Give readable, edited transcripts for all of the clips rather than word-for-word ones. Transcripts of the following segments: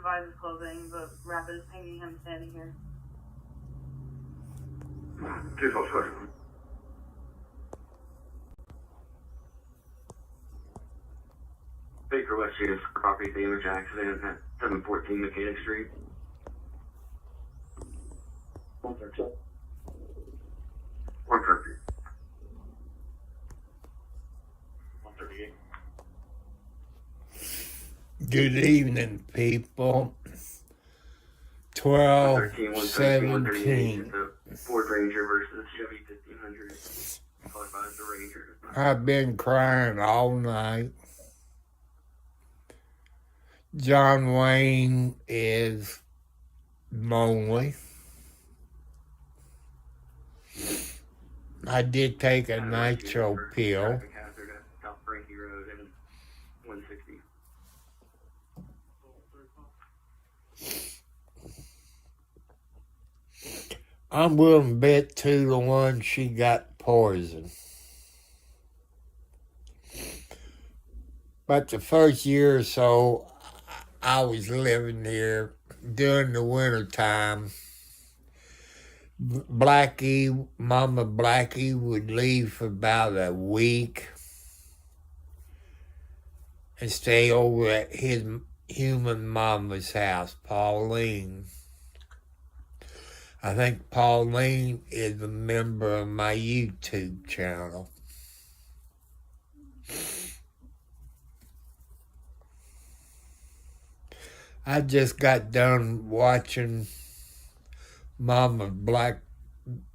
buys his clothing, but Rapid is pinging him standing here. 这艘车是。Baker West Street is property damage accident at 714 Mechanic Street. 113. 113. 138. Good evening, people. 12:17. Ford Ranger versus Chevy 1500. Followed by the Ranger. I've been crying all night. John Wayne is lonely. I did take a nitro pill. Traffic hazard at South Frankie Road and 160. I'm willing to bet 2-1 she got poisoned. But the first year or so, I was living here during the winter time. Mama Blackie would leave for about a week and stay over at his human mama's house, Pauline. I think Pauline is a member of my YouTube channel. I just got done watching Mama Black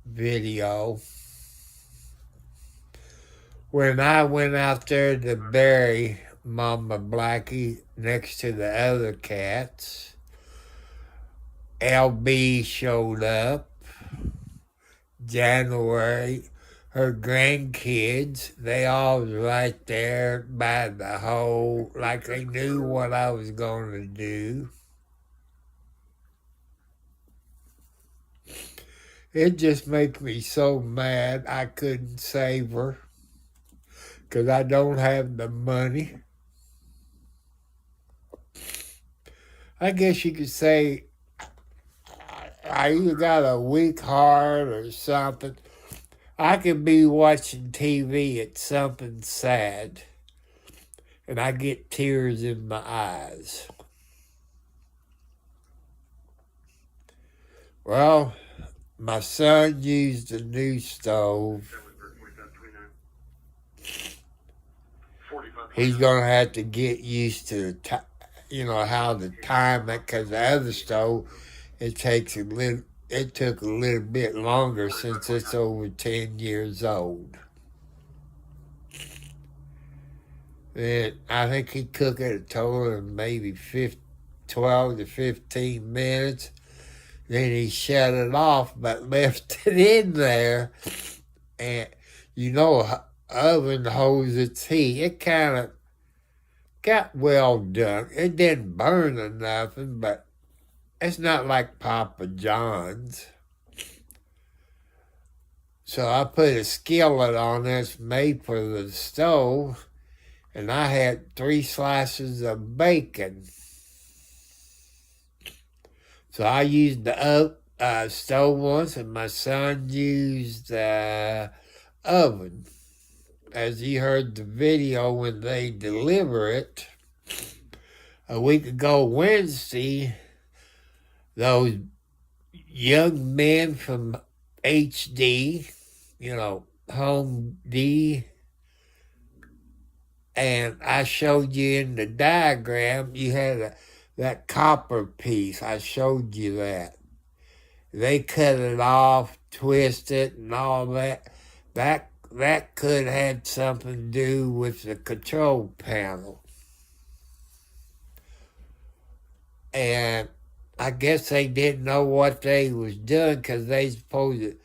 video. When I went out there to bury Mama Blackie next to the other cats, LB showed up. January, her grandkids, they all was right there by the hole, like they knew what I was going to do. It just makes me so mad I couldn't save her because I don't have the money. I guess you could say I either got a weak heart or something. I could be watching TV at something sad, and I get tears in my eyes. Well, my son used a new stove. He's going to have to get used to, how to time it, because the other stove, it took a little bit longer since it's over 10 years old. And I think he cooked it a total of maybe 12 to 15 minutes. Then he shut it off, but left it in there. And, oven holds its heat. It kind of got well done. It didn't burn or nothing, but it's not like Papa John's. So I put a skillet on this made for the stove, and I had 3 slices of bacon. So I used the stove once, and my son used the oven. As you heard the video when they deliver it, a week ago Wednesday, those young men from HD, Home D, and I showed you in the diagram, you had that copper piece. I showed you that. They cut it off, twist it, and all that. That could have had something to do with the control panel. And I guess they didn't know what they was doing because they supposed to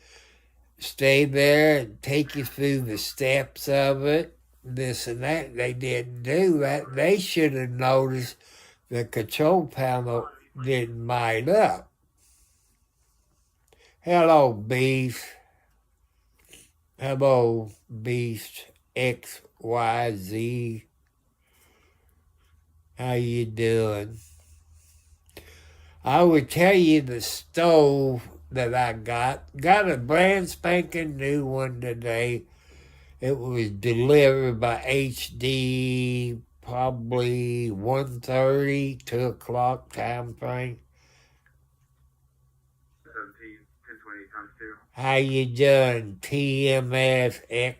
stay there and take you through the steps of it, this and that. They didn't do that. They should have noticed the control panel didn't light up. Hello, Beast. Hello, Beast XYZ. How you doing? I would tell you the stove that I got a brand spanking new one today. It was delivered by HD, probably 1:30, 2 o'clock time frame. 17, 1020 times 2. How you doing, TMFX?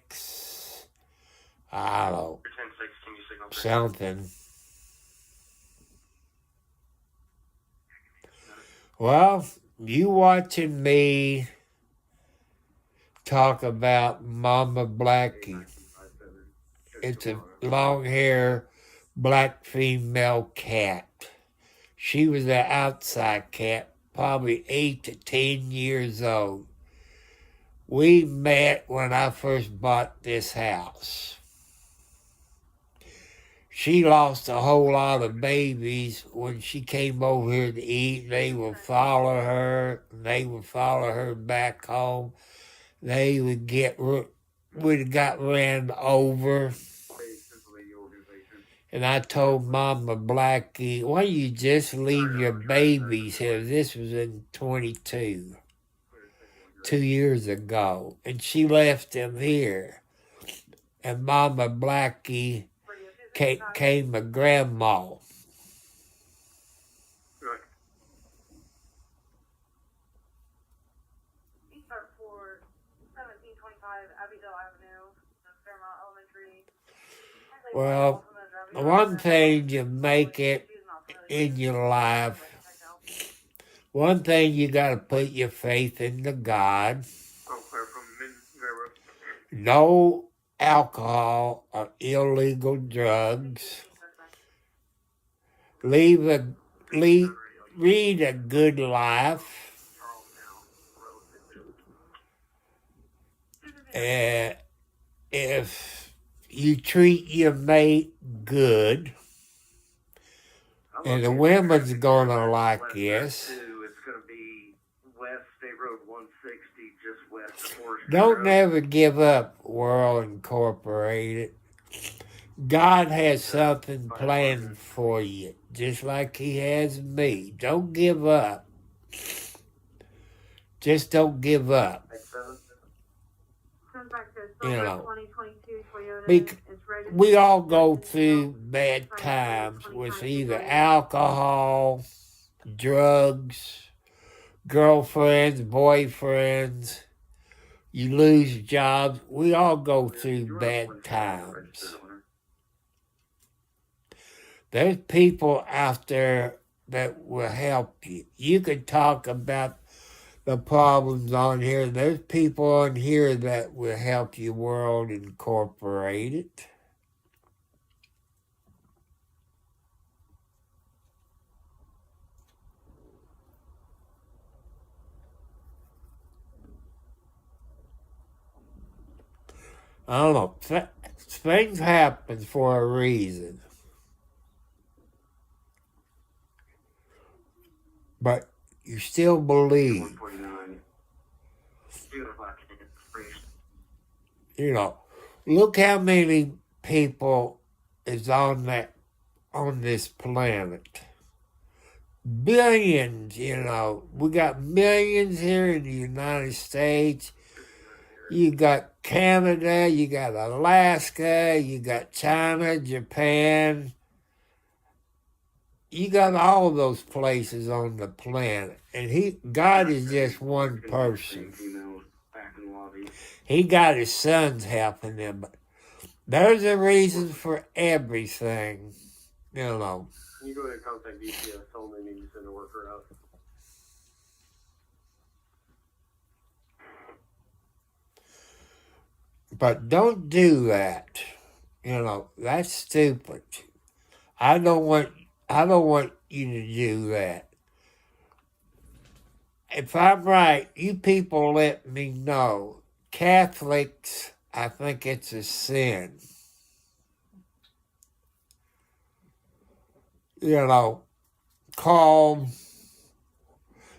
I don't know, 1016, you signal 3. something. Well, you watching me talk about Mama Blackie. It's a long hair black female cat. She was an outside cat, probably 8 to 10 years old. We met when I first bought this house. She lost a whole lot of babies when she came over here to eat. They would follow her. They would follow her back home. They would would have got ran over. And I told Mama Blackie, why don't you just leave your babies here? This was in 22, 2 years ago. And she left them here. And Mama Blackie came a grandma. For 1725 Abbeville Avenue, Fairmount Elementary. Well, one thing you make it in your life, one thing you got to put your faith into God. No alcohol or illegal drugs. Read a good life. If you treat your mate good, and the women's gonna like this. It's gonna be West State Road 160, just west of Forest. Don't never give up, World Incorporated. God has something planned for you, just like He has me. Don't give up. Just don't give up. You know, we all go through bad times with either alcohol, drugs, girlfriends, boyfriends. You lose jobs. We all go through bad times. There's people out there that will help you. You can talk about the problems on here. There's people on here that will help you, World Incorporated. I don't know. Things happen for a reason. But you still believe. You know, look how many people is on this planet. Billions, you know. We got millions here in the United States. You got Canada, you got Alaska, you got China, Japan. You got all those places on the planet. And God is just one person. He got his sons helping him. But there's a reason for everything, you know. Can you go ahead and contact DCS, tell them they need to send a worker out? But don't do that. You know, that's stupid. I don't want you to do that. If I'm right, you people let me know. Catholics, I think it's a sin. You know, call.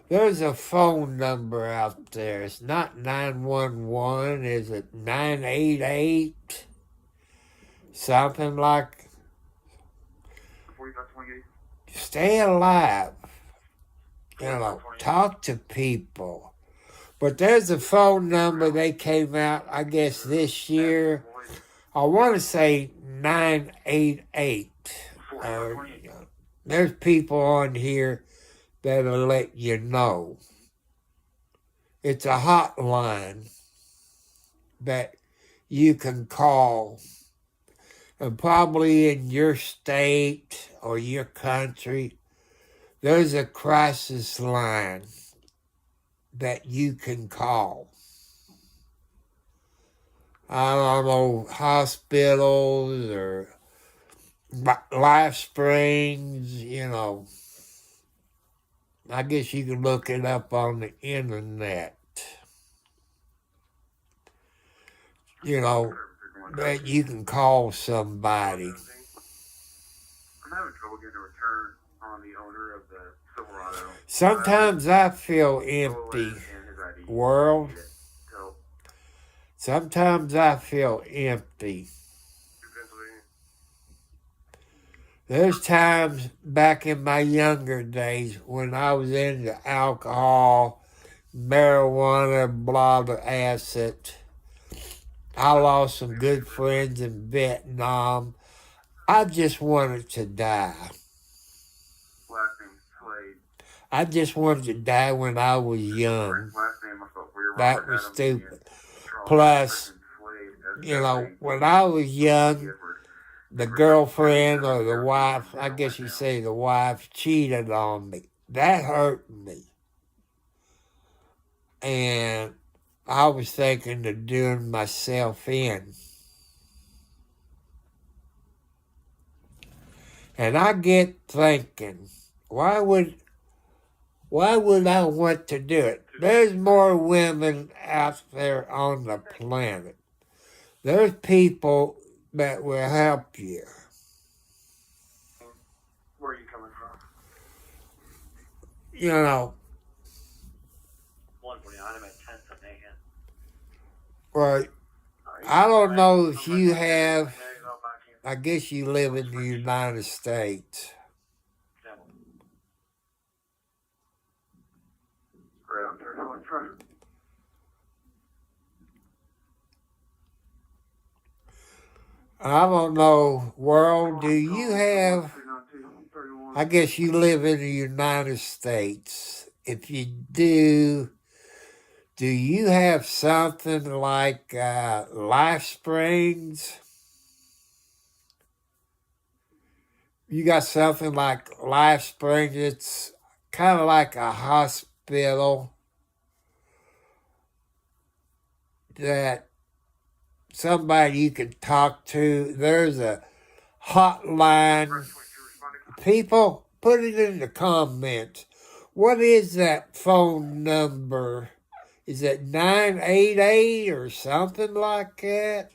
There's a phone number out there. It's not 911. Is it 988? Something like. 4528. Stay alive. talk to people. But there's a phone number they came out, I guess, this year. I want to say 988. There's people on here that'll let you know. It's a hotline that you can call. And probably in your state or your country, there's a crisis line that you can call. I don't know, hospitals or Life Springs, I guess you can look it up on the internet. That you can call somebody. I'm having trouble getting a return on the owner of the Silverado. Sometimes I feel empty, world. Sometimes I feel empty. There's times back in my younger days when I was into alcohol, marijuana, blah, acid. I lost some good friends in Vietnam. I just wanted to die. I just wanted to die when I was young. That was stupid. Plus, when I was young, the girlfriend or the wife, I guess you say the wife, cheated on me. That hurt me. And I was thinking of doing myself in. And I get thinking, why would I want to do it? There's more women out there on the planet. There's people that will help you. Where are you coming from? 149, I'm at 10th and Aiken. Well, I don't know if you have, I guess you live in the United States. I don't know, world, do you have, I guess you live in the United States. If you do you have something like Life Springs? You got something like Life Springs? It's kind of like a hospital that somebody you can talk to. There's a hotline. People, put it in the comments. What is that phone number? Is it 988 or something like that?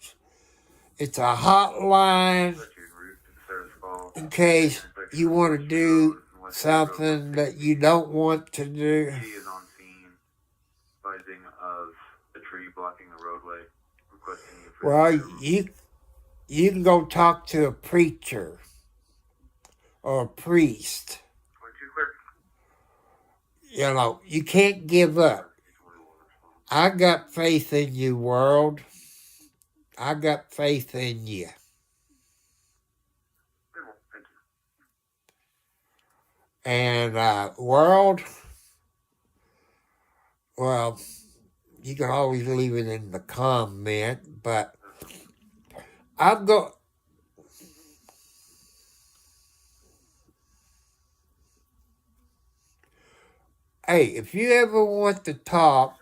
It's a hotline in case you want to do something that you don't want to do. He is on scene, advising of the tree blocking the roadway. Well, you can go talk to a preacher or a priest. You can't give up. I got faith in you, world. I got faith in you. And world, well, you can always leave it in the comment, but I'm going. Hey, if you ever want to talk,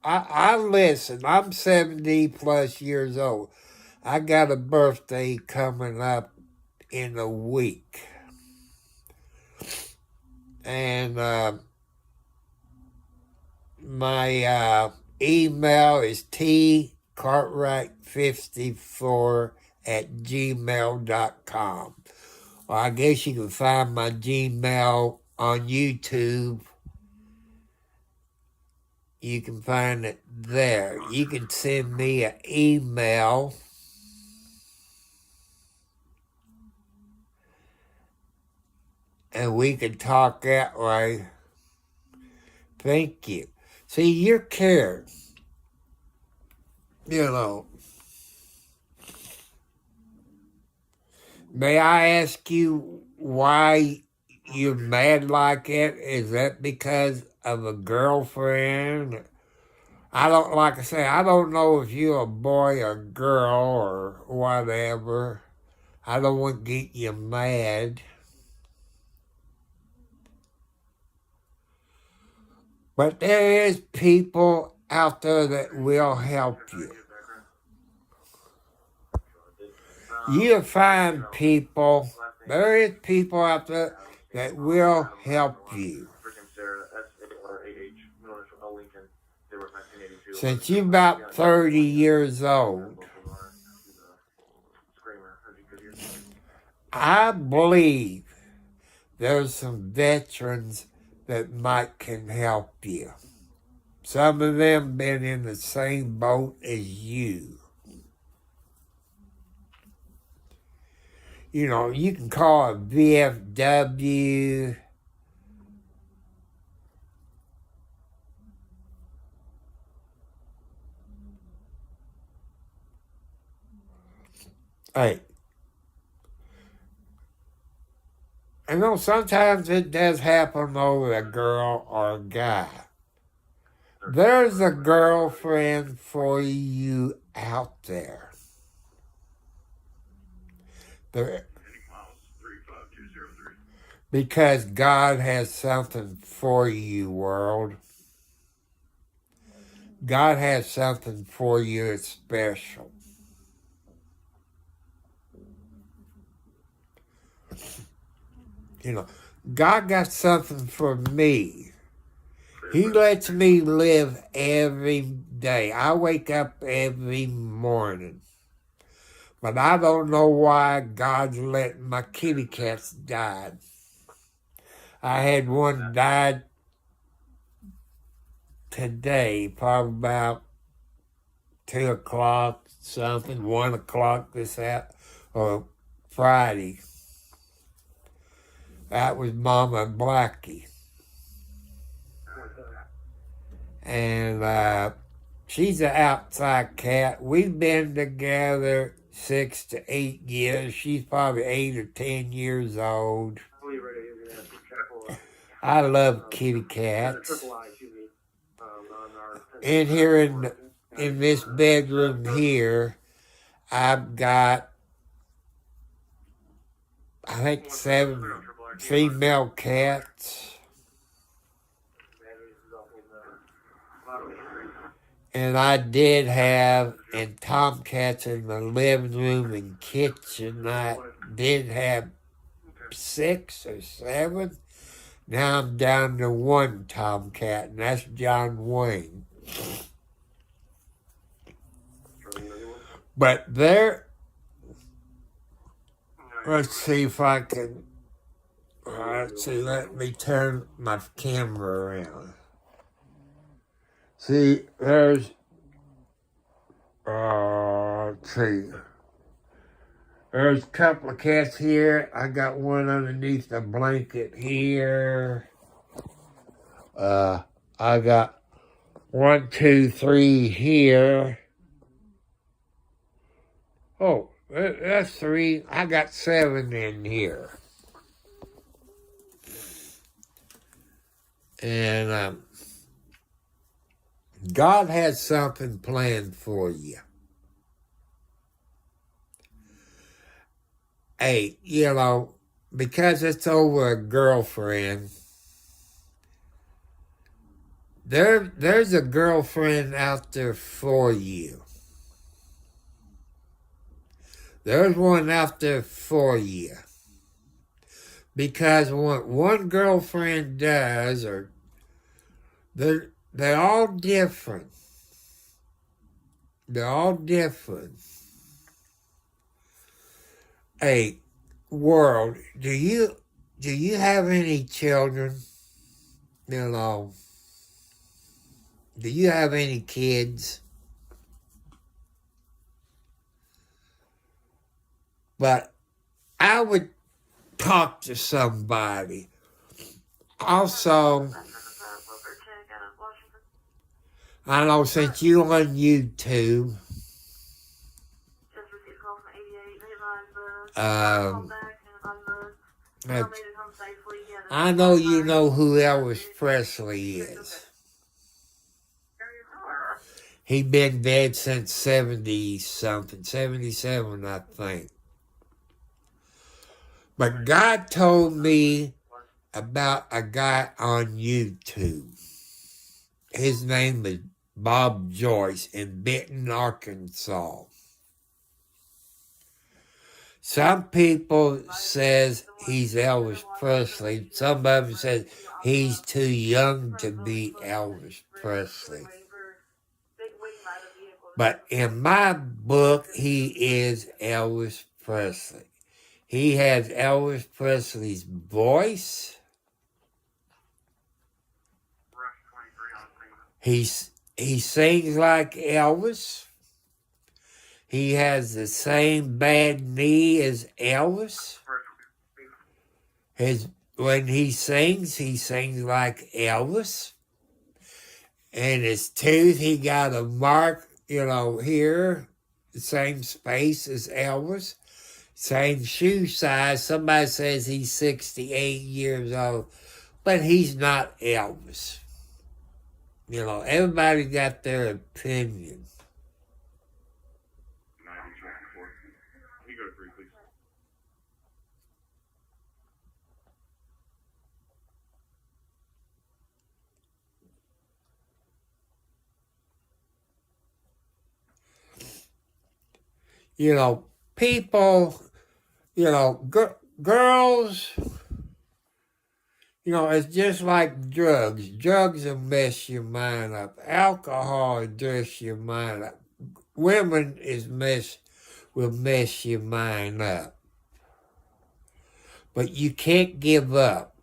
I listen. I'm 70 plus years old. I got a birthday coming up in a week. And my email is tcartwright54@gmail.com. Or I guess you can find my Gmail on YouTube. You can find it there. You can send me an email. and we can talk that way. Thank you. See, you're cared. You know. May I ask you why you're mad like it? Is that because of a girlfriend? I don't, like I say, I don't know if you're a boy or girl or whatever. I don't want to get you mad. But there is people out there that will help you. You'll find people, there is people out there that will help you. Since you're about 30 years old, I believe there's some veterans that might can help you. Some of them been in the same boat as you. You know, you can call a VFW. Hey, I know sometimes it does happen over a girl or a guy. There's a girlfriend for you out there. Because God has something for you, world. God has something for you that's special. You know, God got something for me. He lets me live every day. I wake up every morning. But I don't know why God's letting my kitty cats die. I had one died today, probably about 2 o'clock something, 1 o'clock or Friday. That was Mama Blackie. And she's an outside cat. We've been together 6 to 8 years. She's probably 8 or 10 years old. I love kitty cats. In here in this bedroom here, I've got, I think, 7 female cats. And I did have, and tomcats in the living room and kitchen. I did have 6 or 7. Now I'm down to 1 tomcat, and that's John Wayne. But there, let's see if I can, let me turn my camera around. See, there's, let's see. There's a couple of cats here. I got one underneath the blanket here. I got 1, 2, 3 here. Oh, that's 3. I got 7 in here. And God has something planned for you. Hey, you know, because it's over a girlfriend, there's a girlfriend out there for you. There's one out there for you. Because what one girlfriend does, or they're all different. They're all different. Hey, world, do you have any children? You know, do you have any kids? But I would talk to somebody. Also, I know since you on YouTube, I know you know who Elvis Presley is. He been dead since 70-something, 77, I think. But God told me about a guy on YouTube. His name is Bob Joyce in Benton, Arkansas. Some people says he's Elvis Presley. Some of them says he's too young to be Elvis Presley. But in my book, he is Elvis Presley. He has Elvis Presley's voice. He sings like Elvis. He has the same bad knee as Elvis. When he sings like Elvis. And his tooth, he got a mark, here, the same space as Elvis. Same shoe size. Somebody says he's 68 years old, but he's not Elvis. Everybody got their opinion. You go to 3, please. People, girls, it's just like drugs. Drugs will mess your mind up. Alcohol will dress your mind up. Women will mess your mind up. But you can't give up.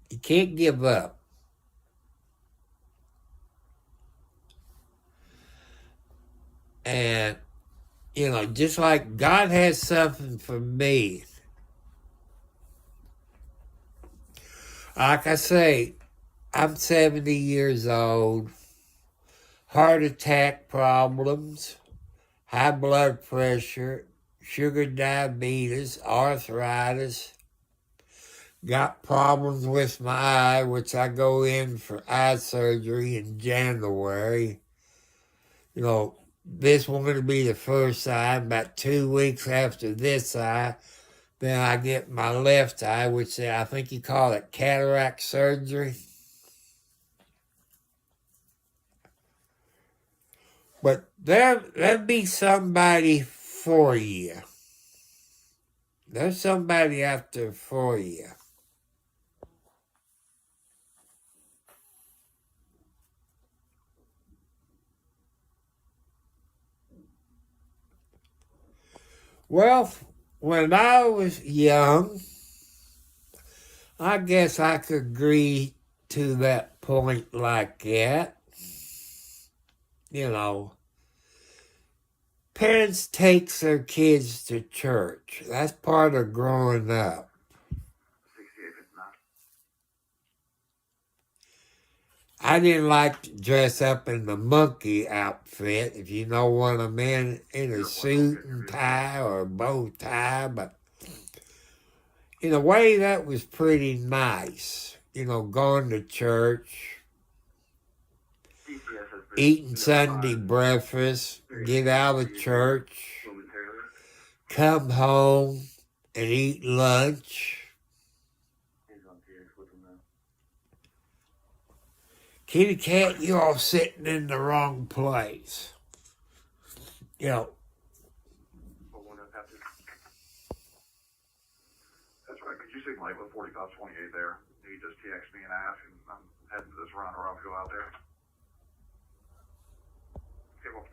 You can't give up. And, just like God has something for me. Like I say, I'm 70 years old, heart attack problems, high blood pressure, sugar diabetes, arthritis, got problems with my eye, which I go in for eye surgery in January. This one will be the first eye. About 2 weeks after this eye, then I get my left eye, which I think you call it cataract surgery. But there'll be somebody for you. There's somebody out there for you. Well, when I was young, I guess I could agree to that point like that. Parents takes their kids to church. That's part of growing up. 6859. I didn't like to dress up in the monkey outfit, if you know what I mean, in a suit and tie or a bow tie, but in a way that was pretty nice. Going to church, eating Sunday breakfast, get out of church, come home and eat lunch. Kitty cat, you all sitting in the wrong place. That's right. Could you see Mike with 4528 there? He just texted me and asked, and I'm heading to this run, or I'll go out there. Okay, well.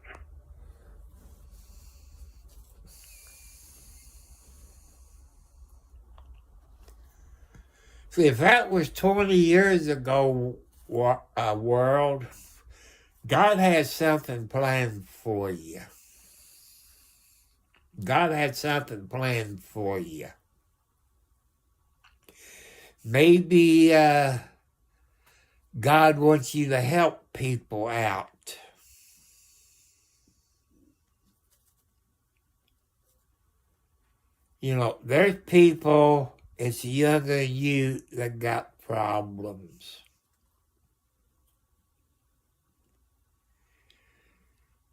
See, if that was 20 years ago, world, God has something planned for you. God had something planned for you. Maybe God wants you to help people out. You know, there's people that's younger than you that got problems.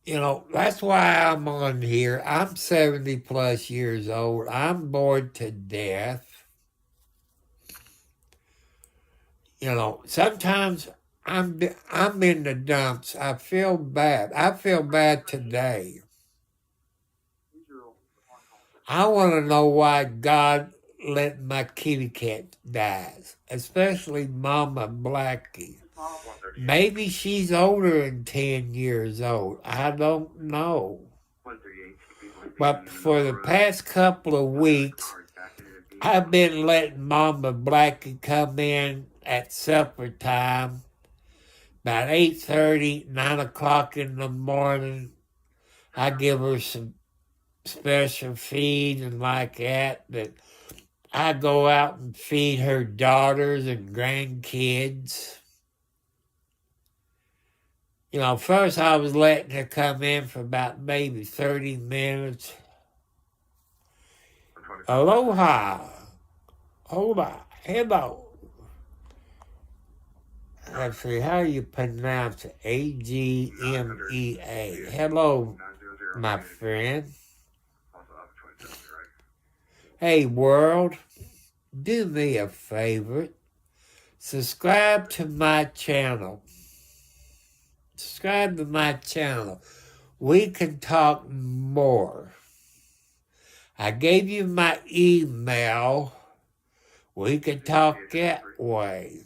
You know, that's why I'm on here. I'm 70 plus years old. I'm bored to death. You know, sometimes I'm in the dumps. I feel bad. I feel bad today. I want to know why God let my kitty cat die, especially Mama Blackie. Maybe she's older than 10 years old. I don't know. But for the past couple of weeks, I've been letting Mama Blackie come in at supper time, about 8:30, 9 o'clock in the morning. I give her some special feed and like that I go out and feed her daughters and grandkids. You know, first I was letting her come in for about maybe 30 minutes. Aloha. Hola. Hello. Let's see, how you pronounce it? Agmea. Hello, my friend. Hey, world, do me a favor. Subscribe to my channel. Subscribe to my channel. We can talk more. I gave you my email. We can talk that way.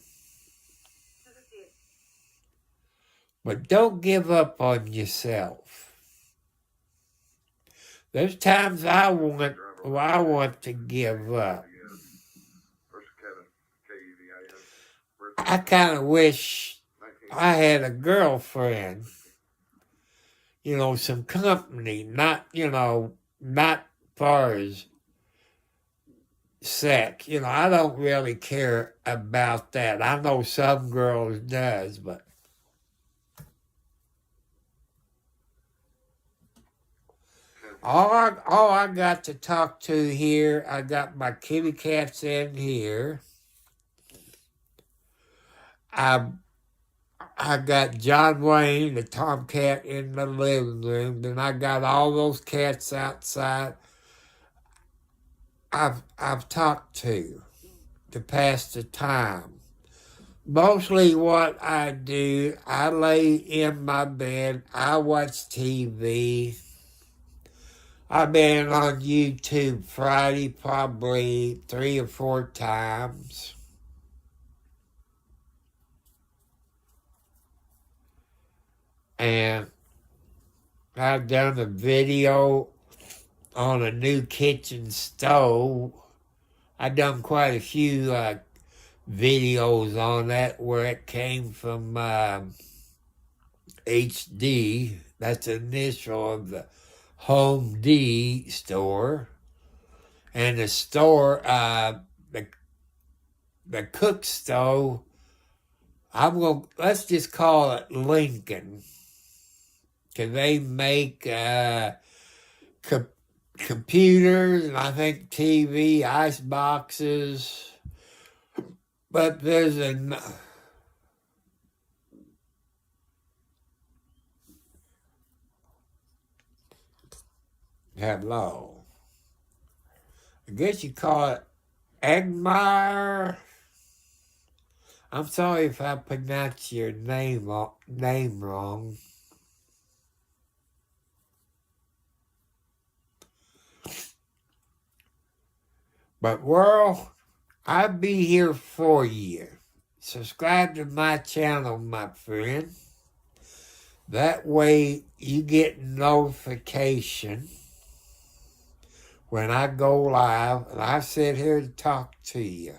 But don't give up on yourself. There's times I want to give up. I kind of wish I had a girlfriend. You know, some company, not far as sex. You know, I don't really care about that. I know some girls does, but all I got to talk to here, I got my kitty cats in here. I got John Wayne, the tomcat, in the living room. Then I got all those cats outside. I've talked to pass the time. Mostly what I do, I lay in my bed, I watch TV. I've been on YouTube Friday probably 3 or 4 times. And I've done a video on a new kitchen stove. I've done quite a few videos on that where it came from HD. That's the initial of the Home D store. And the store, the cook stove, let's just call it Lincoln. Because they make computers and I think TV, ice boxes. But there's hello. I guess you call it Agmire. I'm sorry if I pronounce your name wrong. But world, I'll be here for you. Subscribe to my channel, my friend. That way you get notification when I go live and I sit here to talk to you.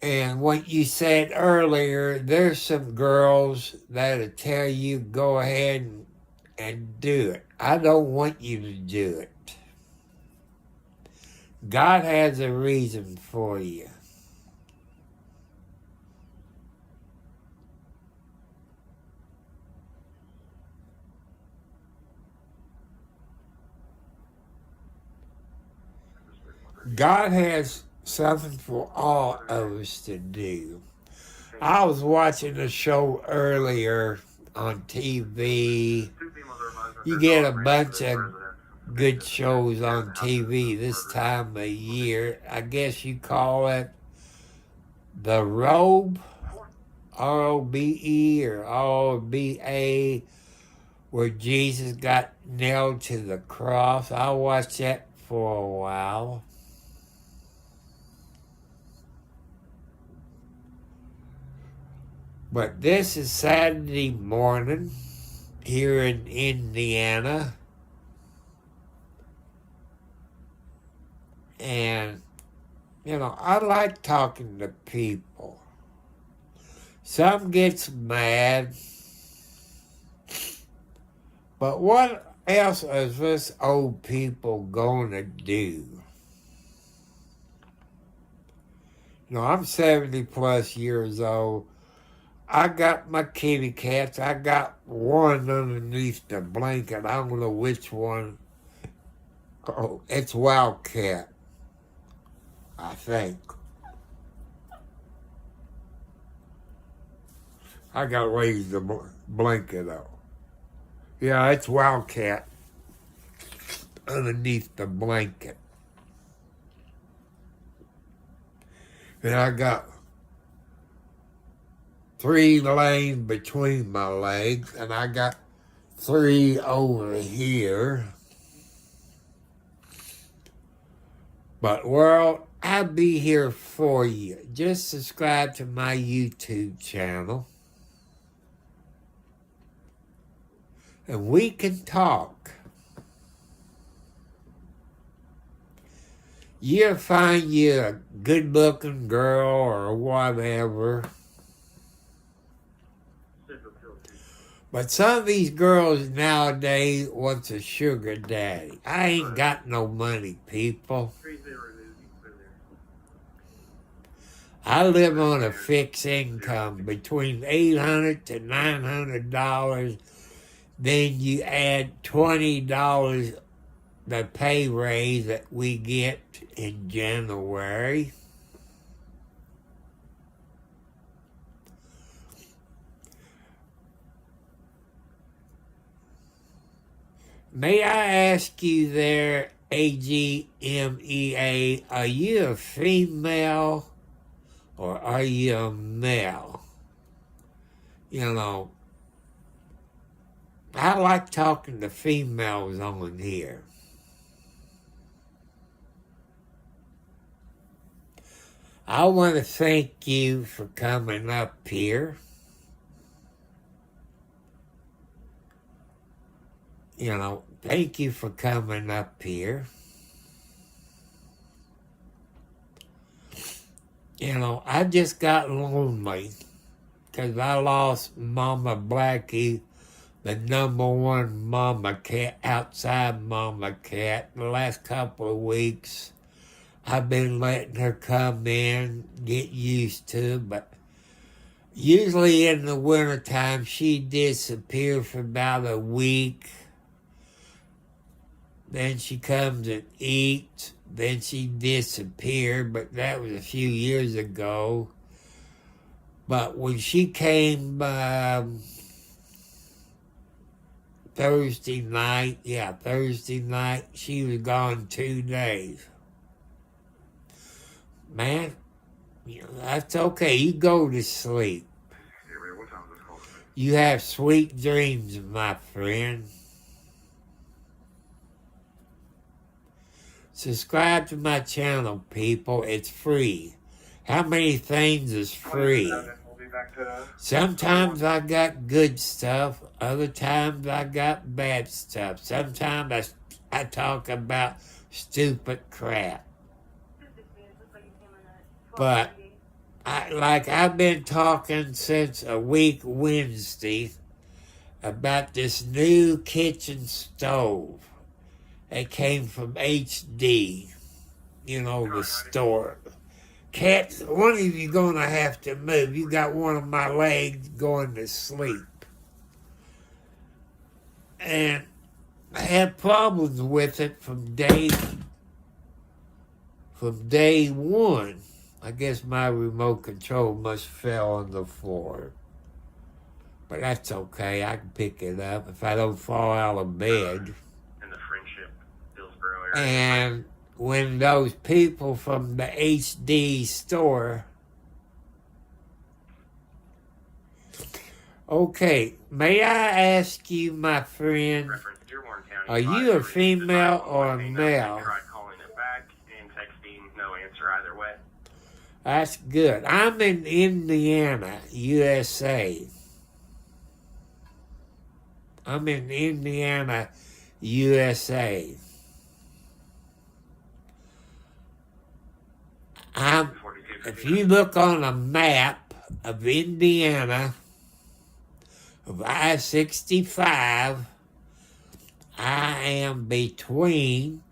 And what you said earlier, there's some girls that'll tell you go ahead and do it. I don't want you to do it. God has a reason for you. God has something for all of us to do. I was watching a show earlier on TV. You get a bunch of good shows on TV this time of year. I guess you call it The Robe, R-O-B-E or R-O-B-A, where Jesus got nailed to the cross. I watched that for a while. But this is Saturday morning here in Indiana. And, you know, I like talking to people. Some gets mad. But what else is us old people going to do? You know, I'm 70 plus years old. I got my kitty cats. I got one underneath the blanket. I don't know which one. Oh, it's Wildcat, I think. I got to raise the blanket up. Yeah, it's Wildcat underneath the blanket. And I got 3 laying between my legs, and I got 3 over here. But world, I'll be here for you. Just subscribe to my YouTube channel. And we can talk. You'll find you a good-looking girl or whatever. But some of these girls nowadays wants a sugar daddy. I ain't got no money, people. I live on a fixed income between $800 to $900. Then you add $20 the pay raise that we get in January. May I ask you there, AGMEA, are you a female or are you a male? You know, I like talking to females on here. I want to thank you for coming up here. You know, thank you for coming up here. You know, I just got lonely because I lost Mama Blackie, the #1 mama cat, outside mama cat. The last couple of weeks, I've been letting her come in, get used to, but usually in the wintertime, she disappears for about a week. Then she comes and eats. Then she disappeared, but that was a few years ago. But when she came Thursday night, she was gone 2 days. Man, you know, that's okay. You go to sleep. Yeah, man, what time is this call? You have sweet dreams, my friend. Subscribe to my channel, people. It's free. How many things is free? We'll be back to Sometimes I got good stuff. Other times I got bad stuff. Sometimes I talk about stupid crap. But I've been talking since a week Wednesday about this new kitchen stove. It came from HD, the store. Cat, one of you gonna have to move. You got one of my legs going to sleep. And I had problems with it from day one. I guess my remote control must fell on the floor. But that's okay. I can pick it up if I don't fall out of bed. In the Friendship, Hillsborough area. And when those people from the HD store... Okay, may I ask you, my friend, Reference Dearborn County. are you a female or a male? Tried calling it back and texting, no answer either way. That's good. I'm in Indiana, USA. I'm in Indiana, USA. If you look on a map of Indiana, of I-65, I am between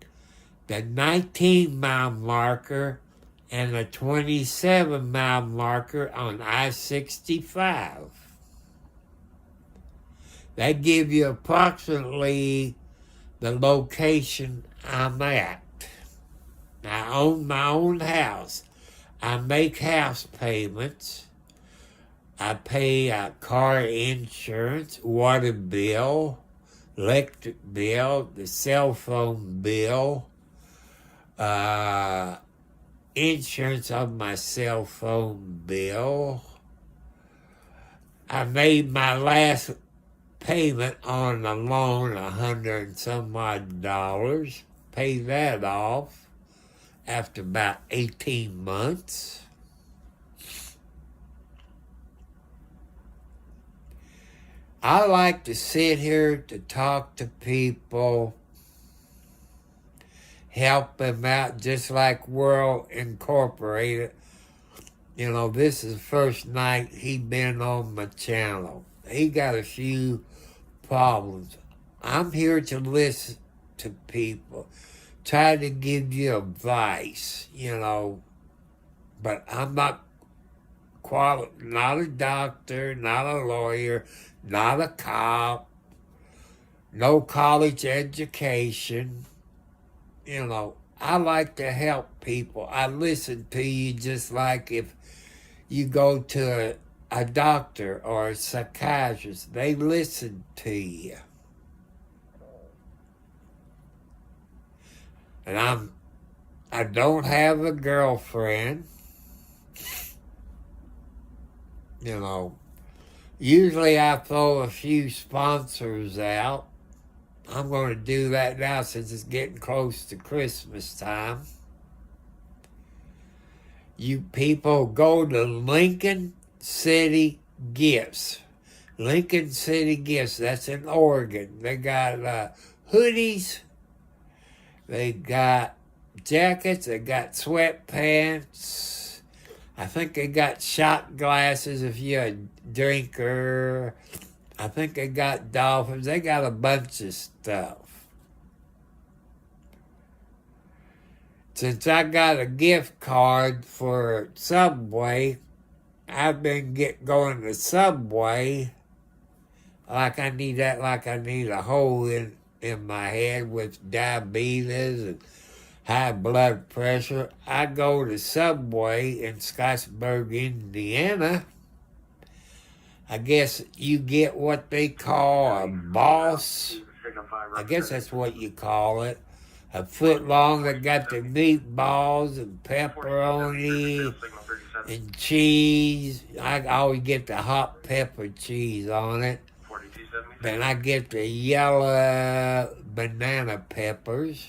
the 19-mile marker and the 27-mile marker on I-65. That gives you approximately the location I'm at. I own my own house. I make house payments. I pay car insurance, water bill, electric bill, the cell phone bill, insurance on my cell phone bill. I made my last payment on a loan, $100 and some odd. Paid that off after about 18 months. I like to sit here to talk to people, help them out, just like World Incorporated. This is the first night he been on my channel. He got a few problems. I'm here to listen to people, try to give you advice, but I'm not a doctor, not a lawyer, not a cop, no college education. I like to help people. I listen to you just like if you go to a doctor or a psychiatrist. They listen to you. And I don't have a girlfriend. Usually I throw a few sponsors out. I'm going to do that now since it's getting close to Christmas time. You people go to Lincoln City Gifts. Lincoln City Gifts, that's in Oregon. They got hoodies. They got jackets. They got sweatpants. I think they got shot glasses if you're a drinker. I think they got dolphins. They got a bunch of stuff. Since I got a gift card for Subway, I've been going to Subway like I need a hole in my head with diabetes and high blood pressure. I go to Subway in Scottsburg, Indiana. I guess you get what they call a boss. I guess that's what you call it. A foot long that got the meatballs and pepperoni and cheese. I always get the hot pepper cheese on it. Then I get the yellow banana peppers.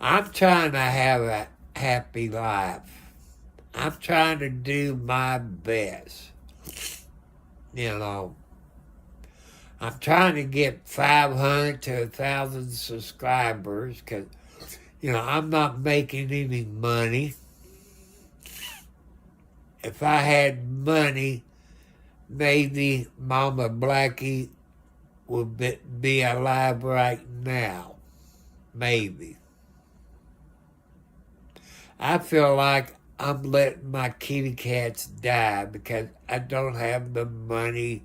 I'm trying to have a happy life. I'm trying to do my best. I'm trying to get 500 to 1,000 subscribers because, I'm not making any money. If I had money, maybe Mama Blackie would be alive right now. Maybe. I feel like I'm letting my kitty cats die because I don't have the money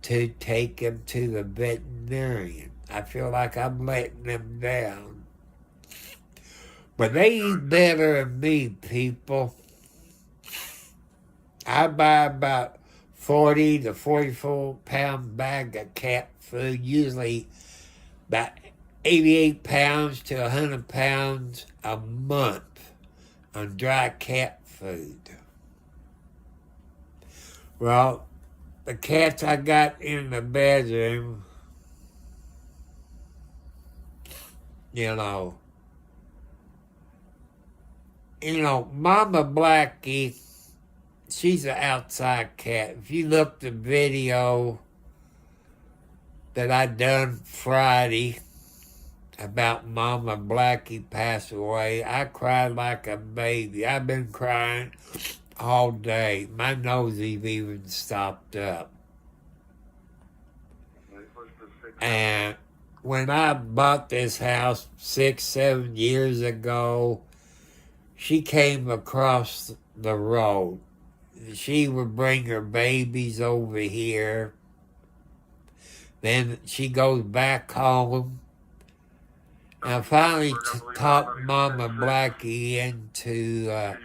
to take them to the veterinarian. I feel like I'm letting them down. But they eat better than me, people. I buy about 40 to 44 pound bag of cat food, usually about 88 pounds to 100 pounds a month on dry cat food. Well, the cats I got in the bedroom, Mama Blackie, she's an outside cat. If you look the video that I done Friday about Mama Blackie passed away, I cried like a baby. I've been crying all day. My nose even stopped up. And when I bought this house 6-7 years ago, she came across the road. She would bring her babies over here. Then she goes back home. And I finally talked Mama Blackie into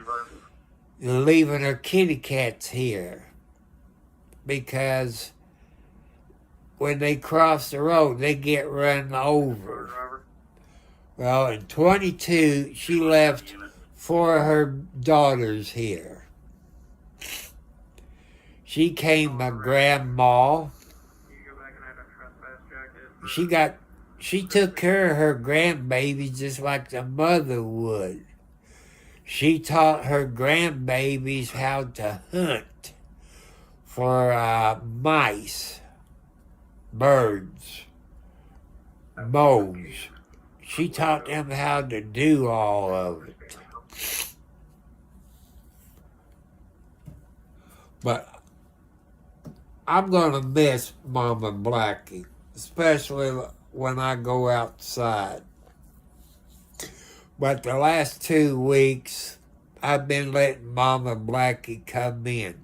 leaving her kitty cats here. Because when they cross the road, they get run over. Well, in 22, she left 4 of her daughters here. She came my grandma. She took care of her grandbabies just like the mother would. She taught her grandbabies how to hunt for mice, birds, moles. She taught them how to do all of it. But I'm going to miss Mama Blackie, especially when I go outside. But the last 2 weeks, I've been letting Mama Blackie come in.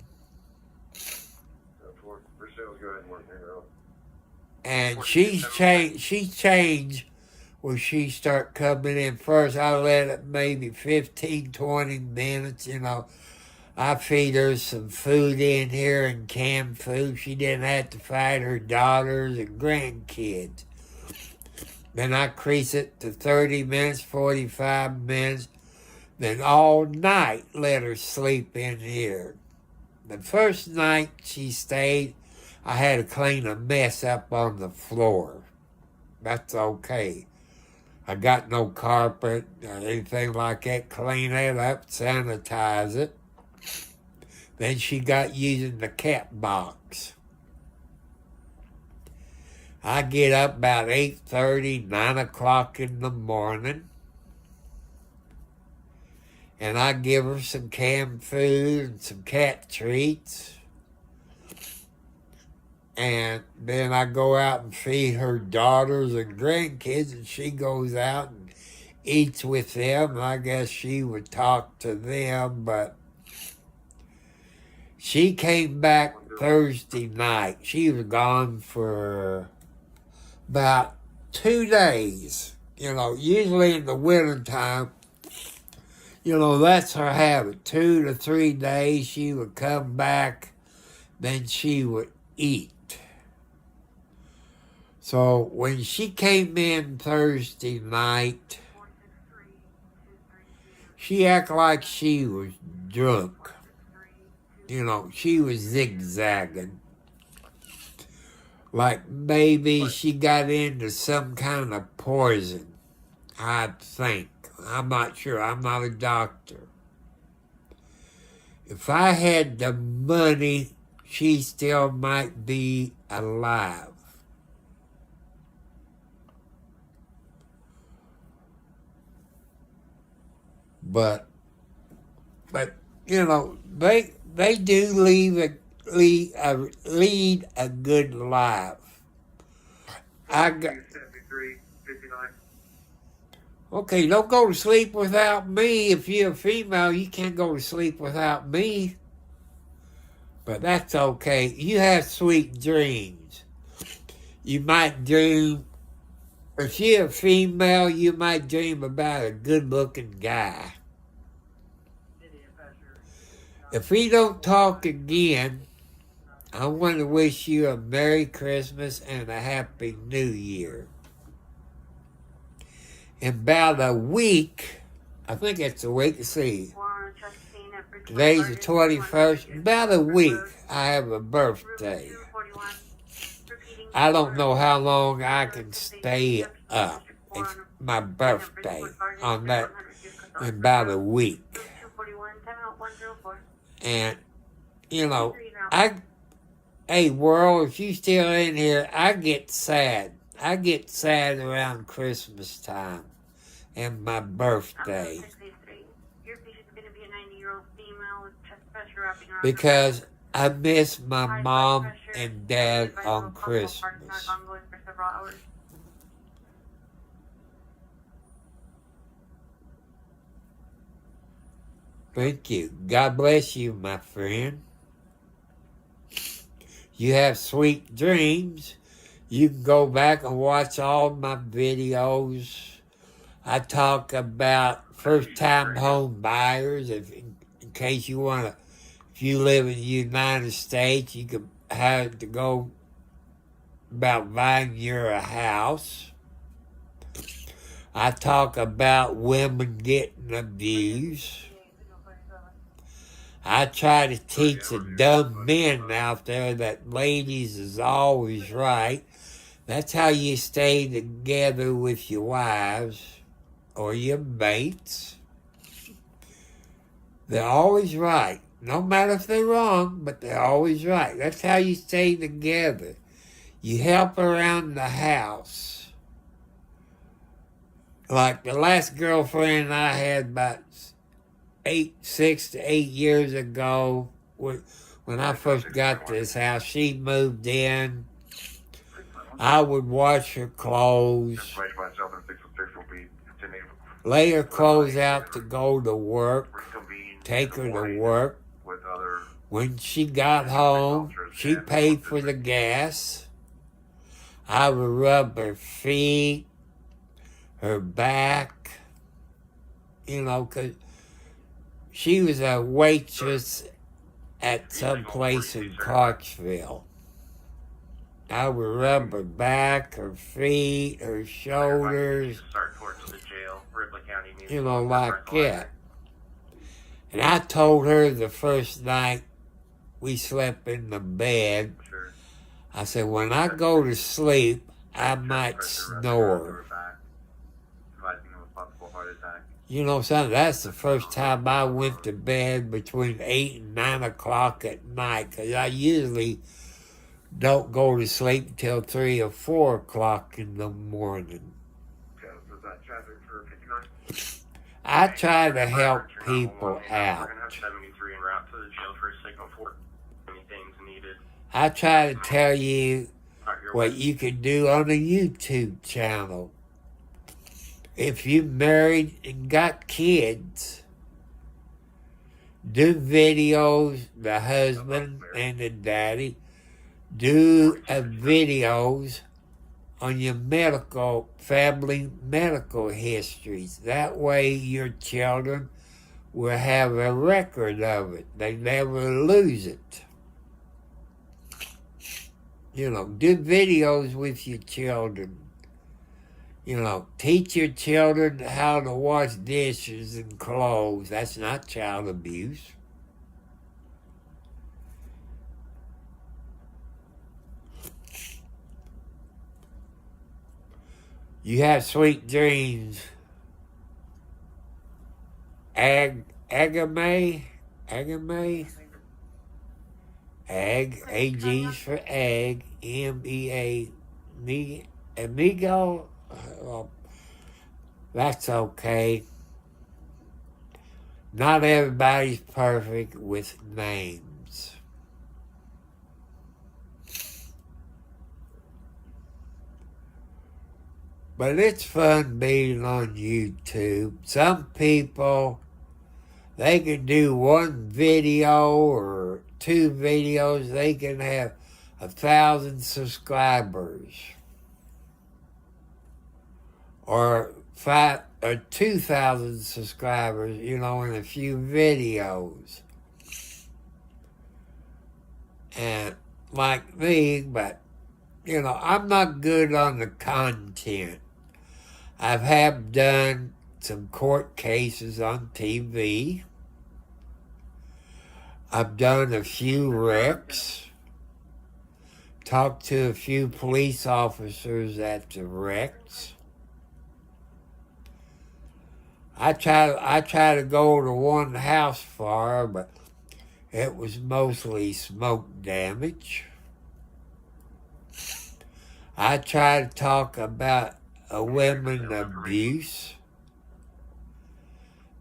And she's changed when she start coming in. First, I let it maybe 15, 20 minutes, I feed her some food in here and canned food. She didn't have to fight her daughters and grandkids. Then I increase it to 30 minutes, 45 minutes. Then all night let her sleep in here. The first night she stayed, I had to clean a mess up on the floor. That's okay. I got no carpet or anything like that. Clean it up, sanitize it. Then she got using the cat box. I get up about 8:30, 9 o'clock in the morning. And I give her some canned food and some cat treats. And then I go out and feed her daughters and grandkids, and she goes out and eats with them. And I guess she would talk to them, but she came back Thursday night. She was gone for about 2 days. Usually in the wintertime, that's her habit. 2 to 3 days she would come back, then she would eat. So when she came in Thursday night, she acted like she was drunk. She was zigzagging. Like maybe she got into some kind of poison, I think. I'm not sure. I'm not a doctor. If I had the money, she still might be alive. But you know, they do lead a good life. I got 73, 59. okay. Don't go to sleep without me. If you're a female, you can't go to sleep without me. But that's okay. You have sweet dreams. You might dream. If you're a female, you might dream about a good-looking guy. If we don't talk again, I want to wish you a Merry Christmas and a Happy New Year. In about a week, I think it's a week, let's see. Today's the 21st. About a week, I have a birthday. I don't know how long I can stay up. It's my birthday on that in about a week. And, you know, hey, world, if you still in here, I get sad. I get sad around Christmas time and my birthday. Because I miss my mom and dad on Christmas. Thank you. God bless you, my friend. You have sweet dreams. You can go back and watch all my videos. I talk about first-time home buyers. In case you want to, if you live in the United States, you can have to go about buying your house. I talk about women getting abused. I try to teach the dumb men out there that ladies is always right. That's how you stay together with your wives or your mates. They're always right. No matter if they're wrong, but they're always right. That's how you stay together. You help around the house. Like the last girlfriend I had about 6 to 8 years ago, when I first got this house, she moved in. I would wash her clothes, lay her clothes out to go to work, take her to work. When she got home, she paid for the gas. I would rub her feet, her back, you know, 'cause she was a waitress at some place in Clarksville. I would rub her back, her feet, her shoulders, you know, like that. And I told her the first night we slept in the bed, I said, when I go to sleep, I might snore. You know something, that's the first time I went to bed between 8 and 9 o'clock at night, because I usually don't go to sleep until 3 or 4 o'clock in the morning. I try to help people out. I try to tell you what you can do on a YouTube channel. If you're married and got kids, do videos, the husband and the daddy, do videos on your family medical histories. That way your children will have a record of it. They never lose it. You know, do videos with your children. You know, teach your children how to wash dishes and clothes. That's not child abuse. You have sweet dreams. Agame? AG's for egg, MEA, amigo. Well, that's okay. not everybody's perfect with names. But it's fun being on YouTube. Some people, they can do one video or two videos, they can have 1,000 subscribers. Or 2,000 subscribers, in a few videos. And like me, but, I'm not good on the content. I've done some court cases on TV. I've done a few wrecks. Talked to a few police officers at the wrecks. I try to go to one house fire, but it was mostly smoke damage. I try to talk about women abuse,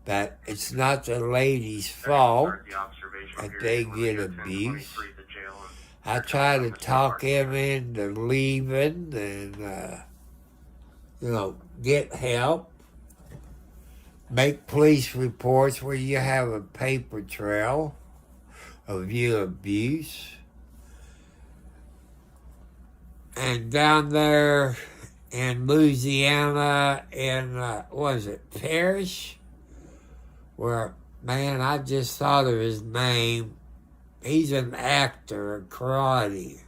but it's not the lady's fault that they get abused. I try to talk him into leaving and, get help. Make police reports where you have a paper trail of your abuse. And down there in Louisiana, in, Parrish? Where, man, I just thought of his name. He's an actor in karate.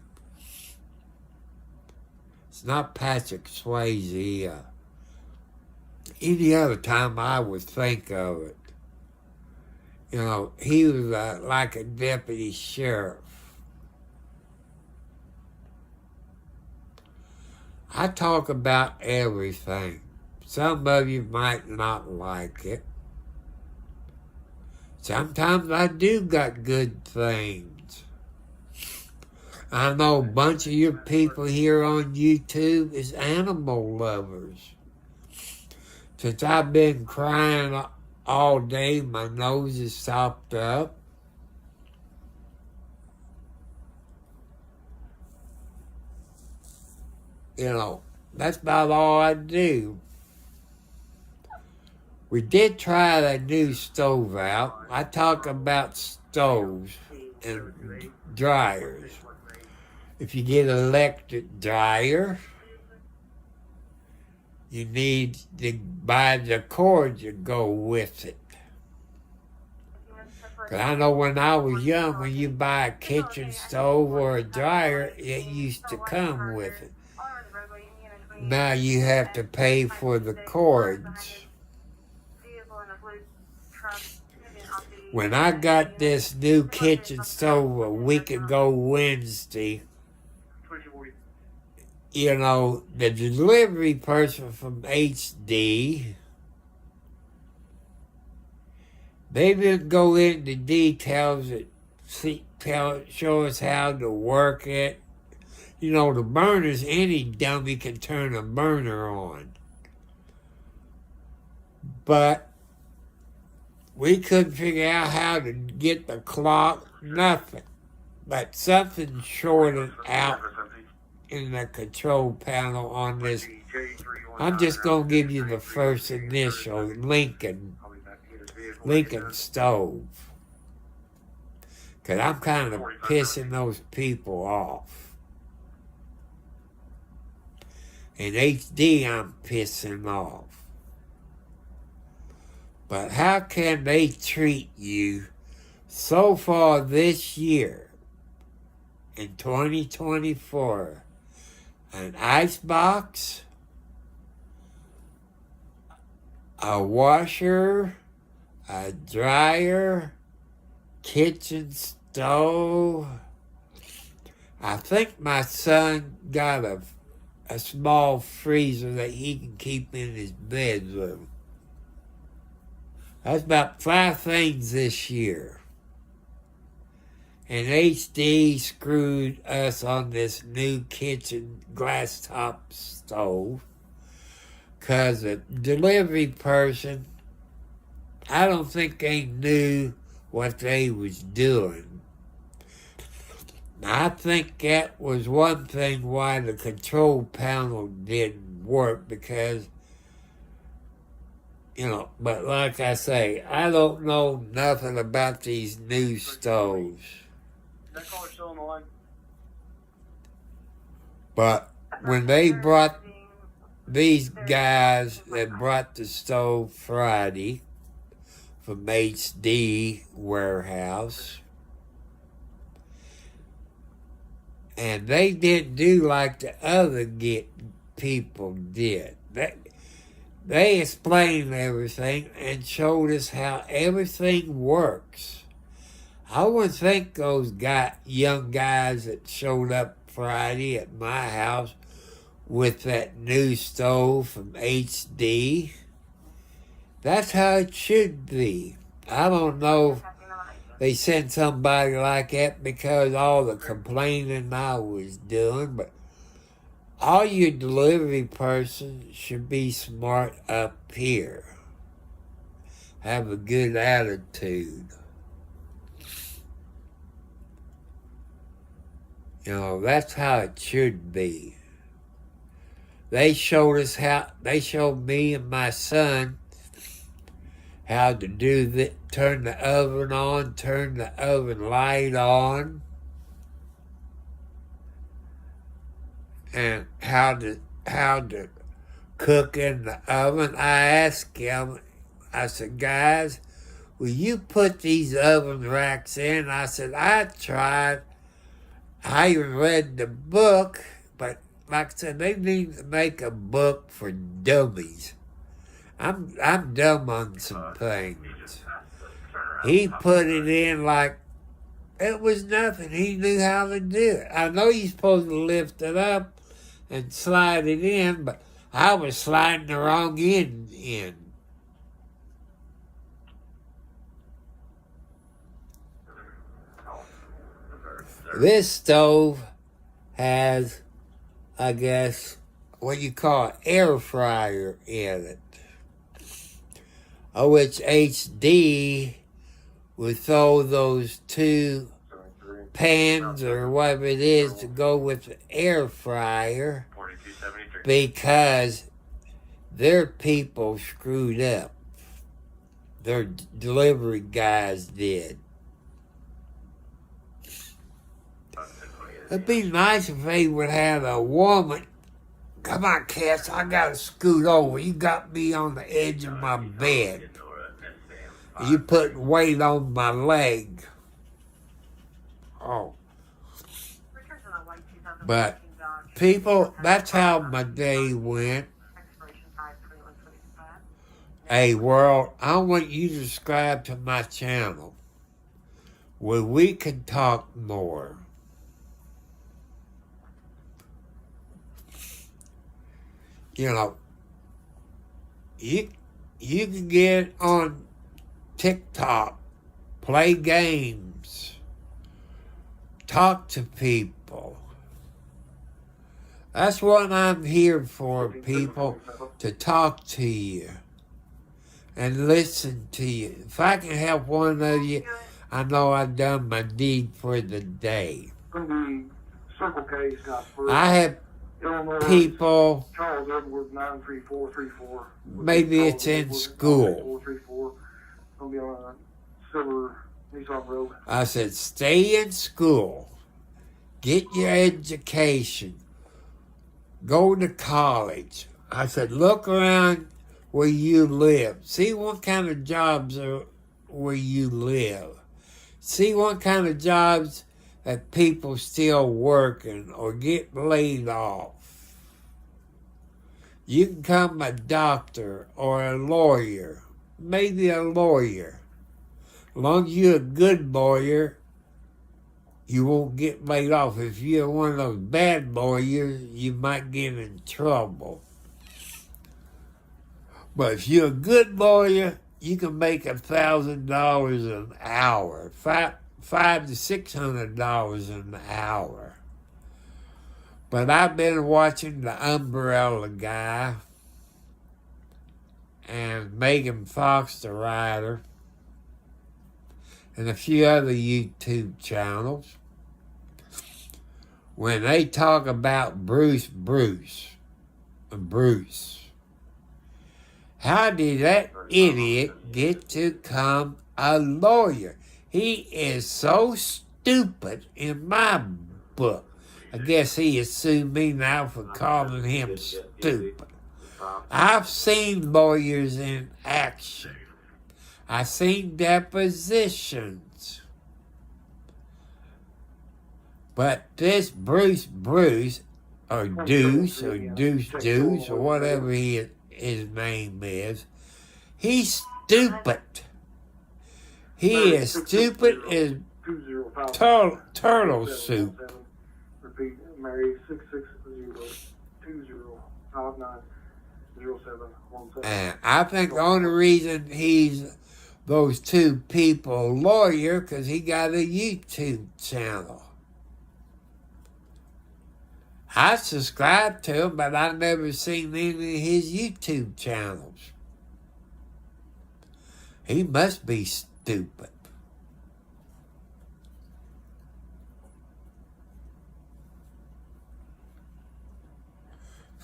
It's not Patrick Swayze. Any other time I would think of it. He was like a deputy sheriff. I talk about everything. Some of you might not like it. Sometimes I do got good things. I know a bunch of your people here on YouTube is animal lovers. Since I've been crying all day, my nose is stopped up. That's about all I do. We did try that new stove out. I talk about stoves and dryers. If you get an electric dryer, you need to buy the cord to go with it. Because I know when I was young, when you buy a kitchen stove or a dryer, it used to come with it. Now you have to pay for the cords. When I got this new kitchen stove a week ago Wednesday, the delivery person from HD, they didn't go into details that show us how to work it. The burners, any dummy can turn a burner on. But we couldn't figure out how to get the clock, nothing. But something shorted out in the control panel on this. I'm just going to give you the first initial, Lincoln stove. Because I'm kind of pissing those people off. And HD I'm pissing off. But how can they treat you so far this year, in 2024, an icebox, a washer, a dryer, kitchen stove? I think my son got a small freezer that he can keep in his bedroom. That's about 5 things this year. And HD screwed us on this new kitchen glass top stove because the delivery person I don't think they knew what they was doing. I think that was one thing why the control panel didn't work, because, but like I say, I don't know nothing about these new stoves. Is that caller still on the line? But when they brought these guys that brought the stove Friday from HD warehouse, and they didn't do like the other people did. They explained everything and showed us how everything works. I would think those young guys that showed up Friday at my house with that new stove from HD, that's how it should be. I don't know if they sent somebody like that because all the complaining I was doing, but all your delivery persons should be smart up here. Have a good attitude. That's how it should be. They showed me and my son how to do turn the oven on, turn the oven light on, and how to cook in the oven. I asked him, I said, guys, will you put these oven racks in? I said, I tried. I even read the book, but like I said, they need to make a book for dummies. I'm dumb on some things. He put it in like it was nothing. He knew how to do it. I know you're supposed to lift it up and slide it in, but I was sliding the wrong end in. This stove has, I guess, what you call an air fryer in it, which HD would throw those two pans or whatever it is to go with the air fryer because their people screwed up. Their delivery guys did. It'd be nice if they would have a woman. Come on, Cass, I gotta scoot over. You got me on the edge of my bed. You put weight on my leg. Oh. But people, that's how my day went. Hey, world, I want you to subscribe to my channel where we can talk more. You can get on TikTok, play games, talk to people. That's what I'm here for, people, to talk to you and listen to you. If I can help one of you, I know I've done my deed for the day. I have people, Charles Edward 93434. maybe it's in school. Gonna be on Silver Nissan Road. I said, stay in school. Get your education. Go to college. I said, look around where you live. See what kind of jobs are where you live. See what kind of jobs that people still working or get laid off. You can become a doctor or a lawyer, maybe a lawyer. As long as you're a good lawyer, you won't get laid off. If you're one of those bad lawyers, you might get in trouble. But if you're a good lawyer, you can make $1,000 an hour, $500 to $600 an hour. But I've been watching The Umbrella Guy, and Megan Fox, the writer, and a few other YouTube channels, when they talk about Bruce, how did that idiot get to become a lawyer? He is so stupid in my book. I guess he has sued me now for calling him stupid. I've seen lawyers in action. I've seen depositions. But this Bruce, or Deuce, or whatever his name is, he's stupid. He is stupid as turtle soup. Repeat, Mary 660-2059-0717. And I think the only reason he's those two people lawyer because he got a YouTube channel. I subscribe to him, but I've never seen any of his YouTube channels. He must be stupid.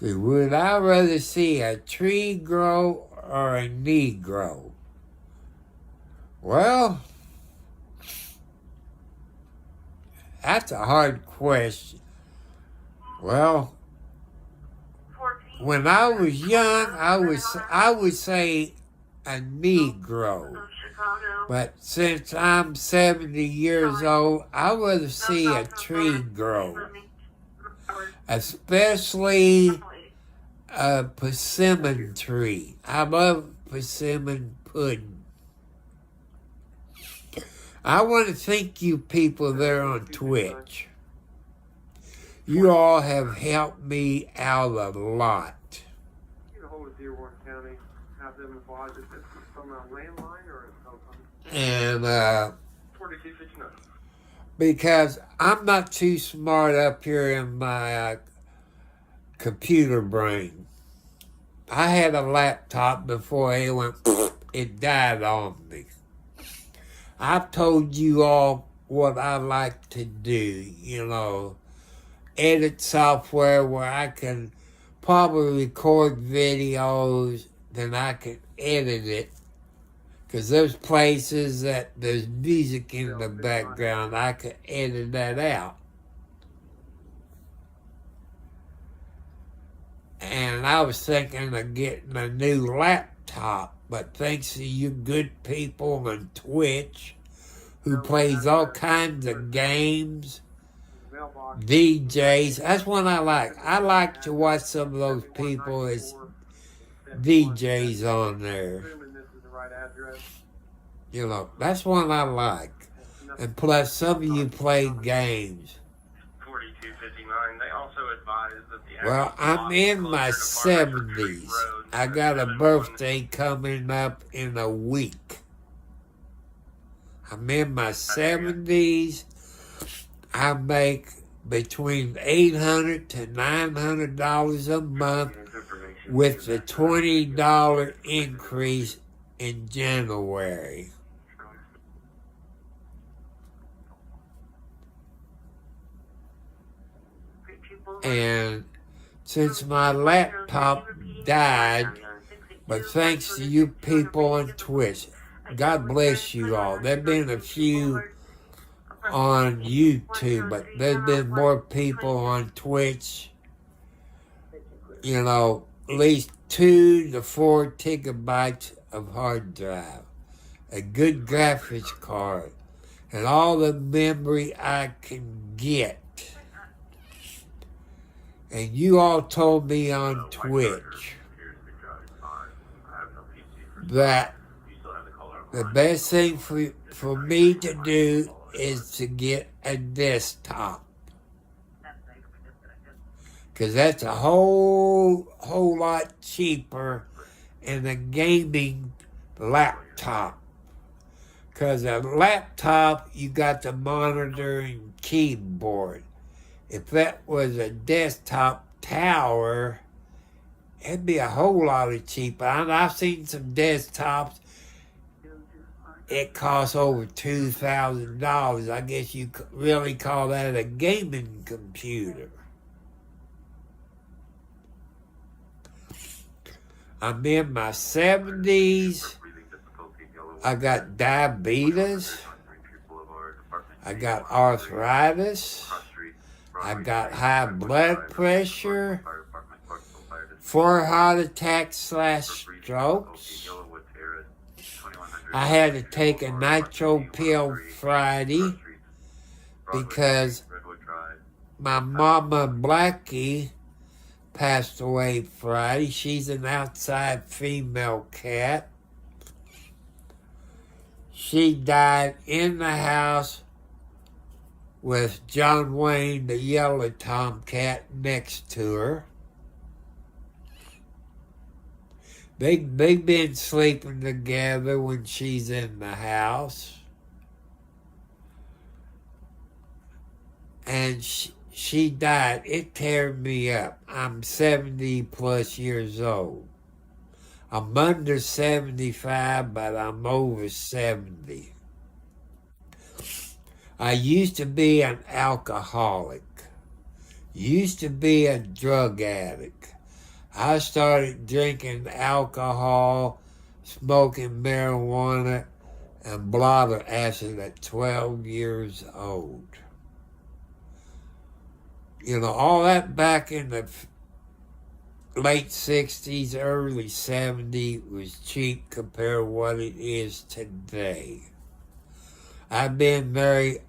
See, would I rather see a tree grow or a Negro? Well, that's a hard question. Well, when I was young, I would say a Negro. But since I'm 70 years old, I would rather see a tree grow. Especially a persimmon tree. I love persimmon pudding. I want to thank you people there on Twitch. You all have helped me out a lot. Get a hold of Dearborn County, have them advise if it's from a landline or a cell phone. And 4259. because I'm not too smart up here in my computer brain. I had a laptop before it died on me. I've told you all what I like to do, edit software where I can probably record videos, then I can edit it. Because there's places that there's music in the background, I can edit that out. And I was thinking of getting a new laptop, but thanks to you good people on Twitch who plays all kinds of games, DJs, that's what I like. I like to watch some of those people as DJs on there. That's what I like. And plus, some of you play games. 4259. They also advise that the Well, I'm in my 70s. I got a birthday coming up in a week. I'm in my 70s. I make between $800 to $900 a month with the $20 increase in January. And since my laptop died, but thanks to you people on Twitch, God bless you all. There have been a few on YouTube, but there's been more people on Twitch. At least 2 to 4 gigabytes of hard drive, a good graphics card, and all the memory I can get. And you all told me on Twitch that the best thing for me to do is to get a desktop. Because that's a whole lot cheaper than a gaming laptop. Because a laptop, you got the monitor and keyboard. If that was a desktop tower, It'd be a whole lot cheaper. I've seen some desktops. It costs over $2,000. I guess you could really call that a gaming computer. I'm in my 70s. I got diabetes. I got arthritis. I got high blood pressure. 4 heart attacks / strokes. I had to take a nitro pill Friday because my mama Blackie passed away Friday. She's an outside female cat. She died in the house with John Wayne, the yellow tomcat, next to her. They've been sleeping together when she's in the house. And she died. It teared me up. I'm 70 plus years old. I'm under 75, but I'm over 70. I used to be an alcoholic. Used to be a drug addict. I started drinking alcohol, smoking marijuana, and blotter acid at 12 years old. You know, all that back in the late 60s, early 70s was cheap compared to what it is today. I've been married,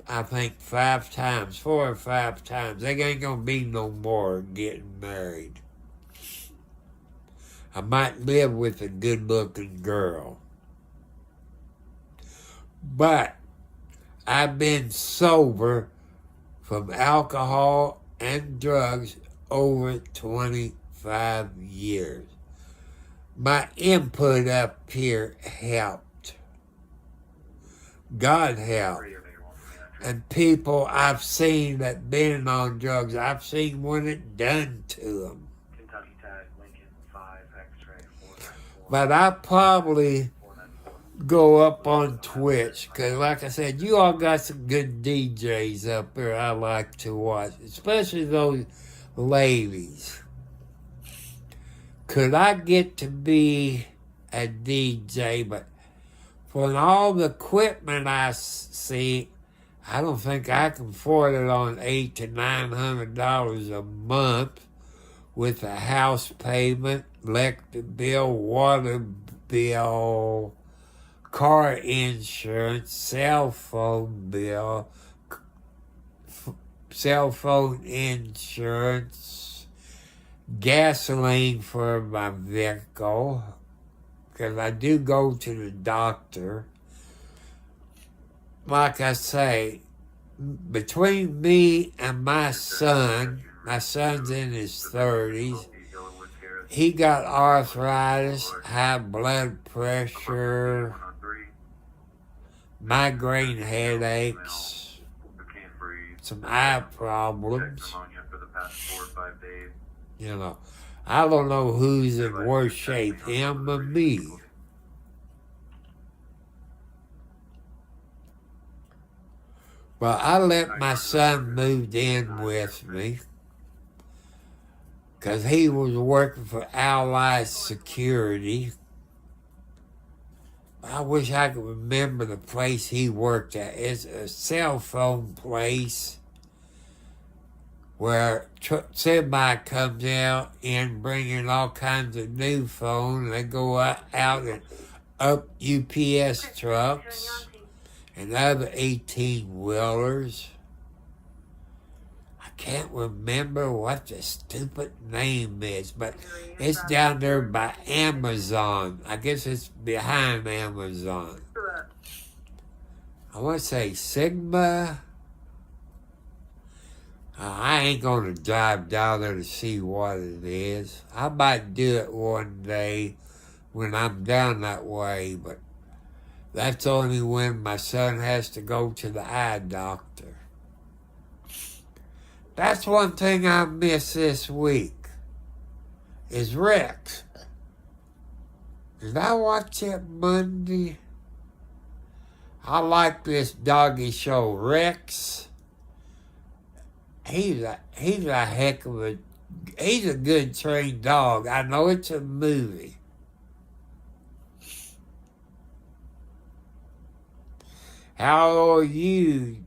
I think, 5 times, 4 or 5 times. There ain't gonna be no more getting married. I might live with a good-looking girl. But I've been sober from alcohol and drugs over 25 years. My input up here helped. God helped. And people I've seen that been on drugs, I've seen what it done to them. Kentucky Tag, Lincoln, 5, X-ray, 494. But I probably go up on Twitch, because like I said, you all got some good DJs up there I like to watch, especially those ladies. Could I get to be a DJ? But for all the equipment I see, I don't think I can afford it on $800 to $900 a month with a house payment, electric bill, water bill, car insurance, cell phone bill, cell phone insurance, gasoline for my vehicle, because I do go to the doctor. Like I say, between me and my son's in his 30s, he got arthritis, high blood pressure, migraine headaches, some eye problems. You know, I don't know who's in worse shape, him or me. Well, I let my son move in with me because he was working for Allied Security. I wish I could remember the place he worked at. It's a cell phone place where semi comes out and bringing all kinds of new phones. They go out and up UPS trucks and other 18-wheelers. I can't remember what the stupid name is, but it's down there by Amazon. I guess it's behind Amazon. I want to say Sigma. I ain't going to drive down there to see what it is. I might do it one day when I'm down that way, but that's only when my son has to go to the eye doctor. That's one thing I miss this week, is Rex. Did I watch it Monday? I like this doggy show, Rex. He's a heck of a, he's a good trained dog. I know it's a movie. How are you,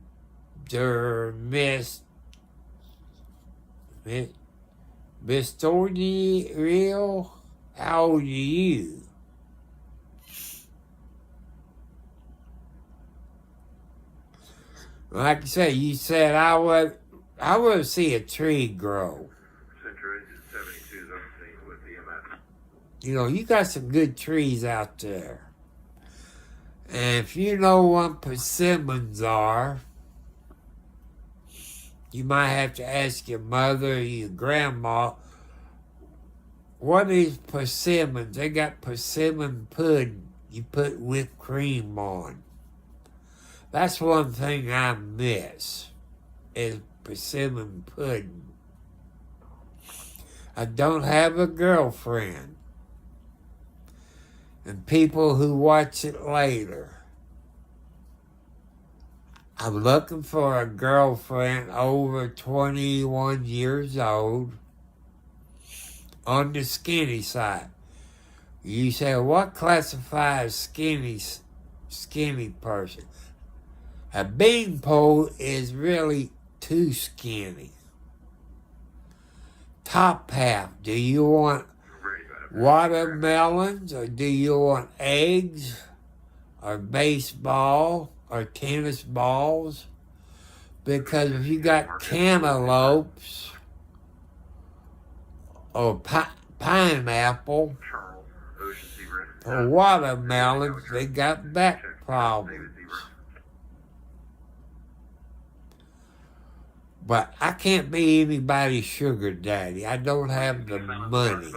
dear Miss Tony Real? How old are you? Like I said, you said I want to see a tree grow. Central Engine 72 is overseen with EMS. You know, you got some good trees out there. And if you know what persimmons are, you might have to ask your mother or your grandma, what is persimmons? They got persimmon pudding you put whipped cream on. That's one thing I miss, is persimmon pudding. I don't have a girlfriend. And people who watch it later, I'm looking for a girlfriend over 21 years old on the skinny side. You say, what classifies skinny person? A beanpole is really too skinny. Top half, do you want watermelons, or do you want eggs, or baseball, or tennis balls? Because if you got cantaloupes, or pineapple, Charles, Ocean Zebra. or watermelons, they got back problems. But I can't be anybody's sugar daddy. I don't have the money.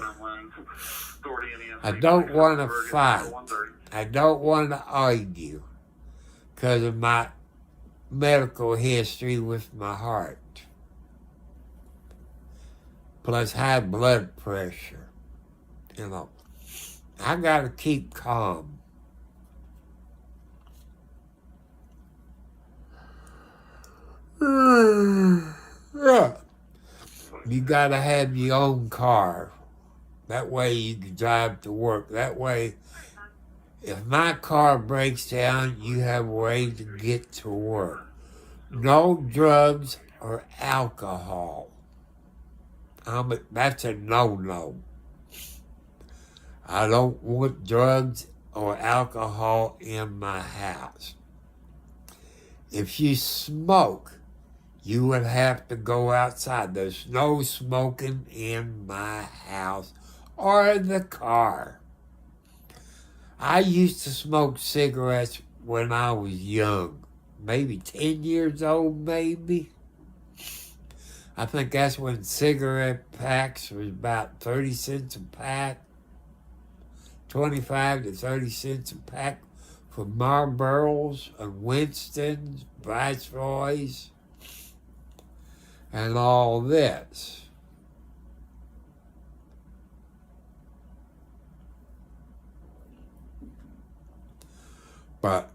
I don't want to fight. I don't want to argue because of my medical history with my heart. Plus high blood pressure. You know, I got to keep calm. Yeah. You got to have your own car. That way you can drive to work. That way, if my car breaks down, you have a way to get to work. No drugs or alcohol. That's a no-no. I don't want drugs or alcohol in my house. If you smoke, you would have to go outside. There's no smoking in my house or the car. I used to smoke cigarettes when I was young, maybe 10 years old, maybe. I think that's when cigarette packs was about 30 cents a pack, 25 to 30 cents a pack for Marlboros and Winstons, Viceroys, and all this. But,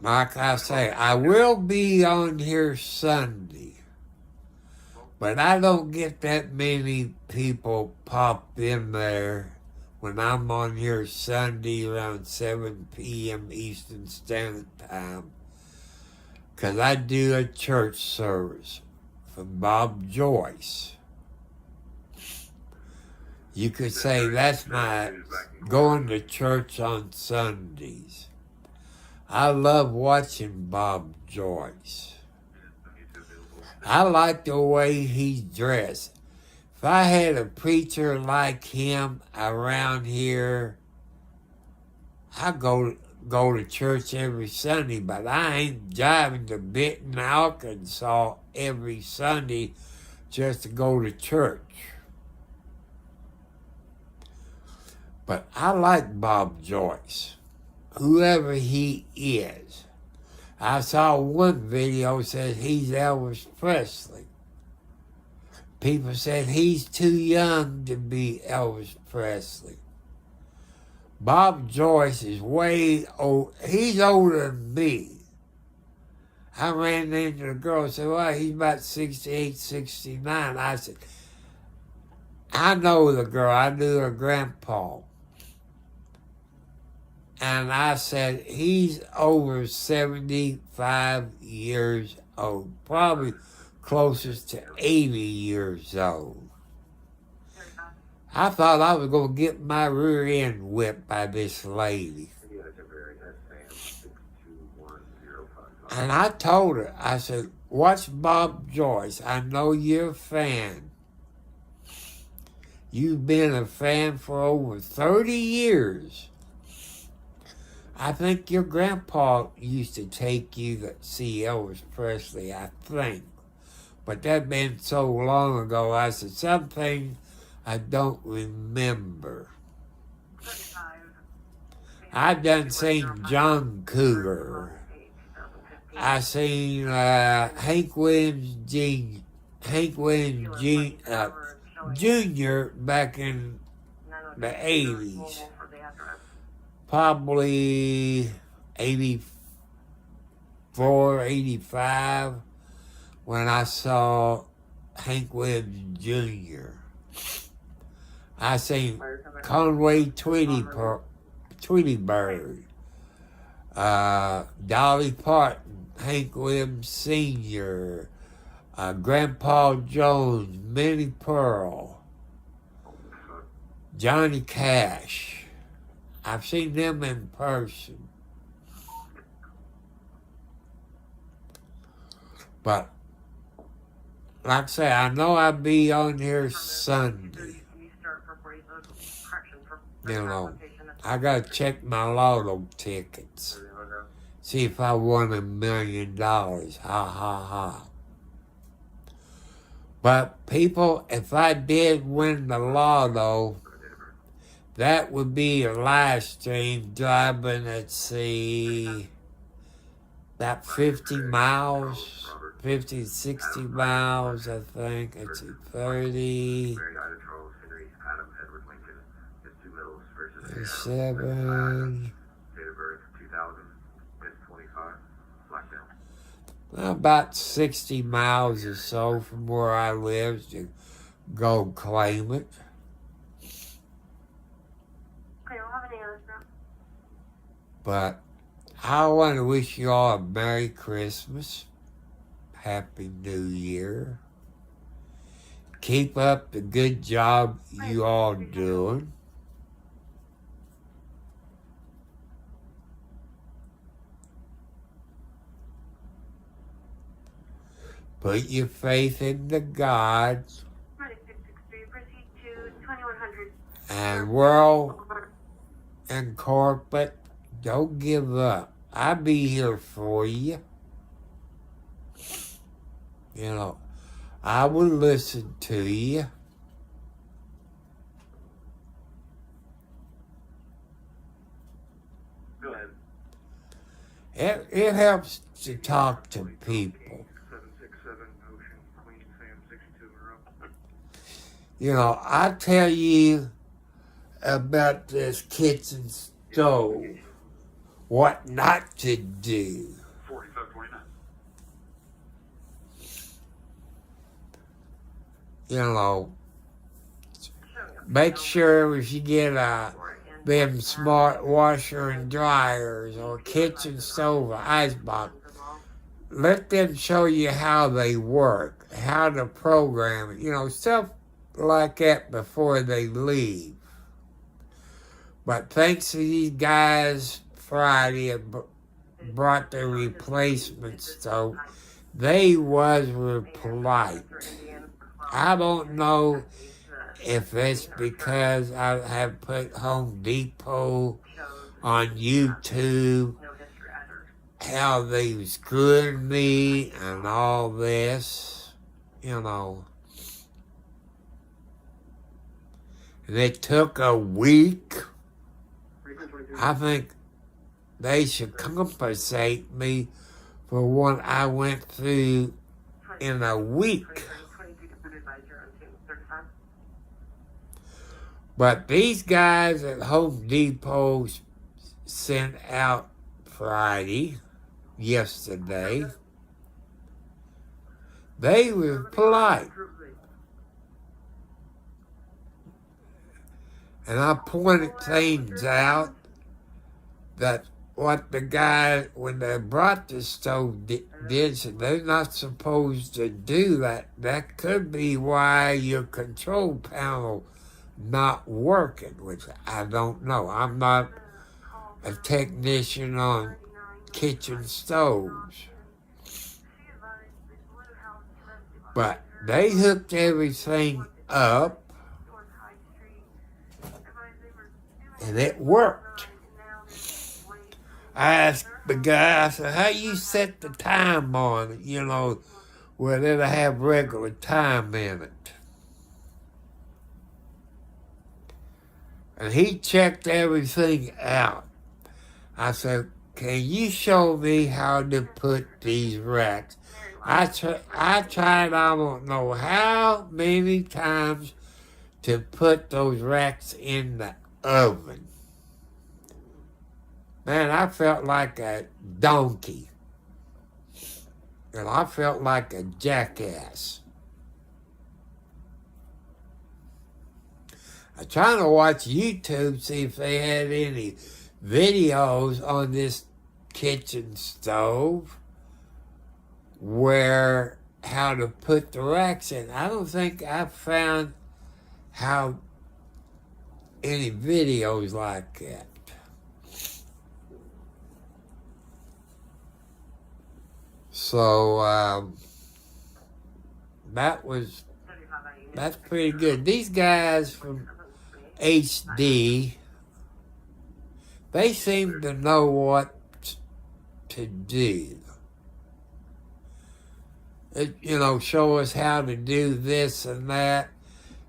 like I say, I will be on here Sunday. But I don't get that many people pop in there when I'm on here Sunday around 7 p.m. Eastern Standard Time. Because I do a church service from Bob Joyce. You could say that's my going to church on Sundays. I love watching Bob Joyce. I like the way he's dressed. If I had a preacher like him around here, I'd go to church every Sunday, but I ain't driving to Benton, Arkansas every Sunday just to go to church. But I like Bob Joyce, whoever he is. I saw one video that says he's Elvis Presley. people said he's too young to be Elvis Presley. Bob Joyce is way old. He's older than me. I ran into the girl and said, well, he's about 68, 69. I said, I know the girl. I knew her grandpa. And I said, he's over 75 years old. Probably closest to 80 years old. I thought I was going to get my rear end whipped by this lady. And I told her, I said, watch Bob Joyce. I know you're a fan. You've been a fan for over 30 years. I think your grandpa used to take you to see Elvis Presley, I think. But that been so long ago, I said, something I don't remember. 35. I done seen John Cougar. I seen Hank Williams Jr. back in the 80s. Probably 84, 85, when I saw Hank Williams Jr. I seen Conway Tweety Bird, Dolly Parton, Hank Williams Sr., Grandpa Jones, Minnie Pearl, Johnny Cash. I've seen them in person. But, like I say, I know I'll be on here Sunday. You know, I gotta check my lotto tickets. See if I won $1 million. Ha ha ha. But people, if I did win the lotto, that would be a live stream driving, let's see, about 50 miles, 50, 60 miles, I think. It's 30, 37, about 60 miles or so from where I live to go claim it. But I want to wish you all a Merry Christmas, Happy New Year. Keep up the good job you all doing. Put your faith in the God and world and corporate. Don't give up. I'll be here for you. You know, I will listen to you. Go ahead. It helps to talk to people. 767 Ocean, Queen Sam 62 in a row. You know, I tell you about this kitchen stove, what not to do. 4529. You know, make sure if you get them smart washer and dryers or kitchen stove or icebox, let them show you how they work, how to program it, you know, stuff like that before they leave. But thanks to these guys Friday brought the replacement stove, they was polite. I don't know if it's because I have put Home Depot on YouTube, how they screwed me and all this, you know. And it took a week. I think they should compensate me for what I went through in a week. But these guys at Home Depot sent out yesterday, they were polite. And I pointed things out that what the guy, when they brought the stove, did, said they're not supposed to do that. That could be why your control panel not working, which I don't know. I'm not a technician on kitchen stoves. But they hooked everything up and it worked. I asked the guy, I said, how you set the time on it, you know, where it'll have regular time in it? And he checked everything out. I said, can you show me how to put these racks? I tried, I don't know how many times to put those racks in the oven. Man, I felt like a donkey. And I felt like a jackass. I'm trying to watch YouTube, see if they had any videos on this kitchen stove where how to put the racks in. I don't think I found any videos like that. So that's pretty good. These guys from HD, they seem to know what to do. Show us how to do this and that,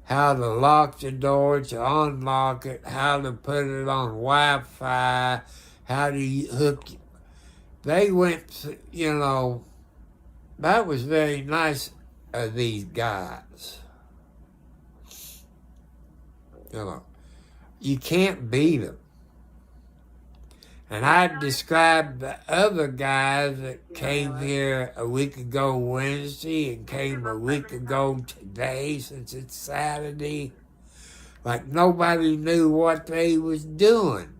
how to lock the door, to unlock it, how to put it on Wi-Fi, how to hook. They went, that was very nice of these guys. You can't beat them. And I described the other guys that came here a week ago Wednesday and came a week ago today, since it's Saturday, like nobody knew what they was doing.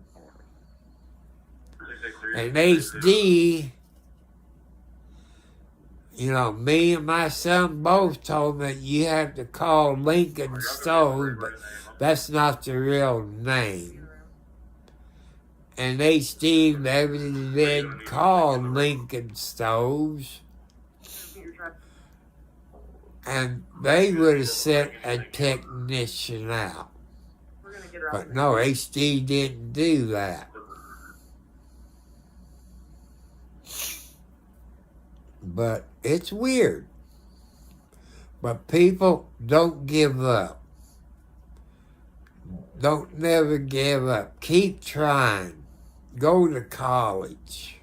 And HD, me and my son both told me you have to call Lincoln Stove, but that's not the real name. And HD never did call Lincoln Stoves. And they would have sent a technician out. But no, HD didn't do that. But it's weird. But people don't give up. Don't never give up. Keep trying. Go to college.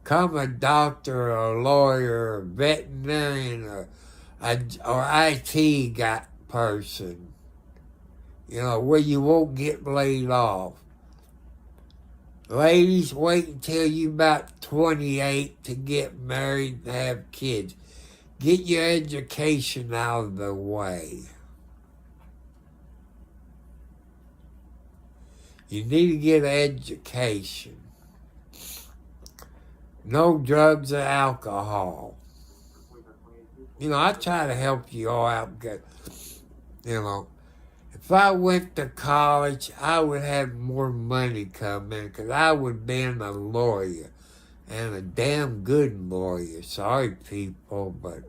Become a doctor or a lawyer or a veterinarian or IT person. Where you won't get laid off. Ladies, wait until you're about 28 to get married and have kids. Get your education out of the way. You need to get an education. No drugs or alcohol. I try to help you all out because, if I went to college, I would have more money come in because I would have been a lawyer and a damn good lawyer. Sorry, people, but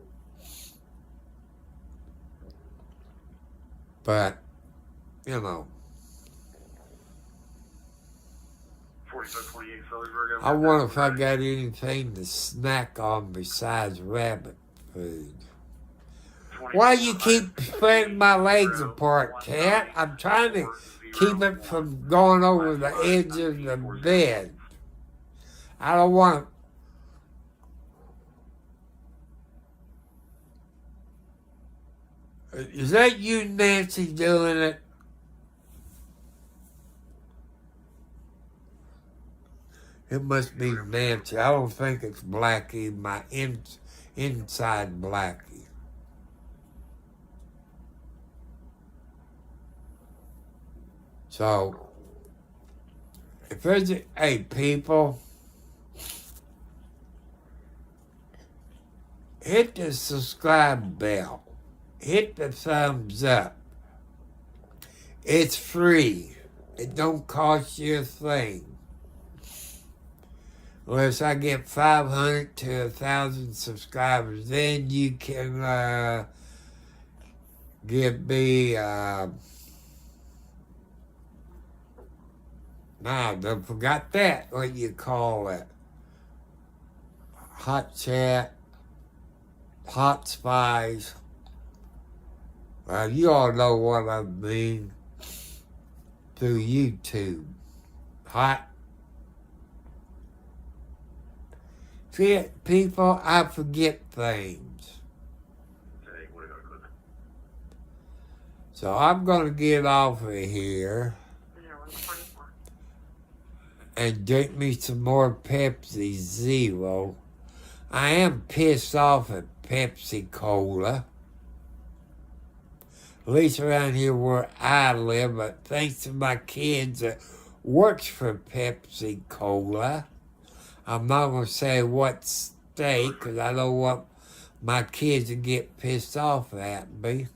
4528 Phillipsburg. I wonder if I got anything to snack on besides rabbit food. Why you keep spreading my legs apart, cat? I'm trying to keep it from going over the edge of the bed. I don't want to. Is that you, Nancy, doing it? It must be Nancy. I don't think it's Blackie, my inside Blackie. So, if there's hey people, hit the subscribe bell. Hit the thumbs up. It's free. It don't cost you a thing. Unless I get 500 to 1,000 subscribers, then you can give me, no, I forgot that, what you call it. Hot chat, hot spies. Well, you all know what I mean through YouTube. Hot. See, people, I forget things. So I'm going to get off of here and drink me some more Pepsi Zero. I am pissed off at Pepsi Cola. At least around here where I live, but thanks to my kids that works for Pepsi Cola. I'm not going to say what state, because I don't want my kids to get pissed off at me.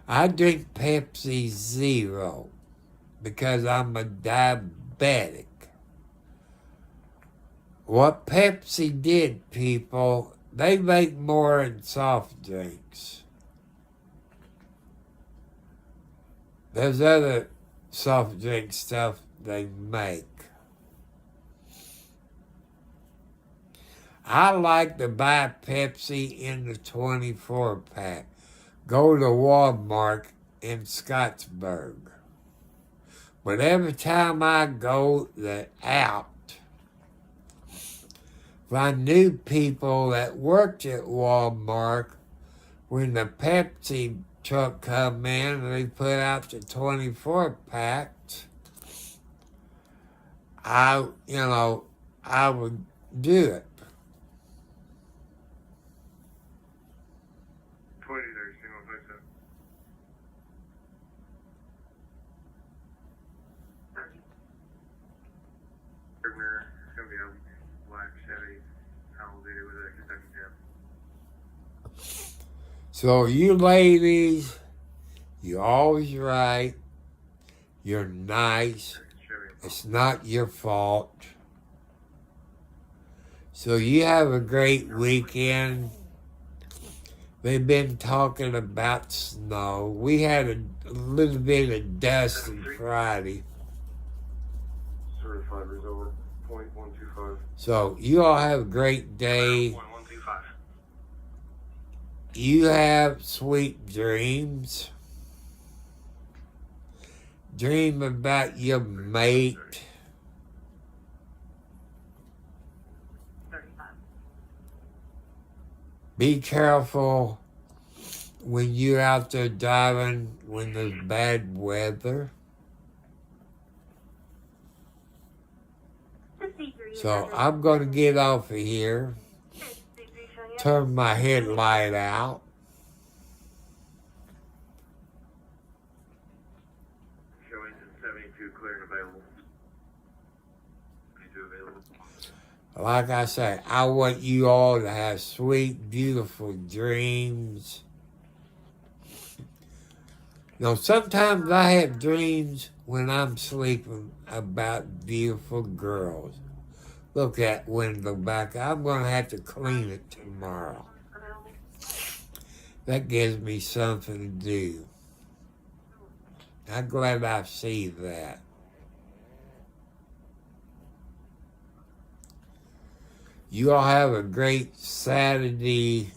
I drink Pepsi Zero because I'm a diabetic. What Pepsi did, people, they make more than soft drinks. There's other soft drink stuff they make. I like to buy Pepsi in the 24-pack. Go to Walmart in Scottsburg. But every time I go out, if I knew people that worked at Walmart, when the Pepsi truck come in and they put out the 24-packs, I would do it. 20 there, single place up. Burgner, it's gonna be a black Chevy. How will they do with a Kentucky Derby? So you ladies, you're always right. You're nice. Chevy. It's not your fault. So you have a great weekend. They've been talking about snow. We had a little bit of dust on Friday. Certified resort, .125. So you all have a great day. 125. You have sweet dreams. Dream about your mate. 35. Be careful when you're out there driving when there's bad weather. So I'm going to get off of here. Turn my headlight out. Showing 72 clear and available. 72 available. Like I say, I want you all to have sweet, beautiful dreams. You know, sometimes I have dreams when I'm sleeping about beautiful girls. Look at window back. I'm going to have to clean it tomorrow. That gives me something to do. I'm glad I see that. You all have a great Saturday.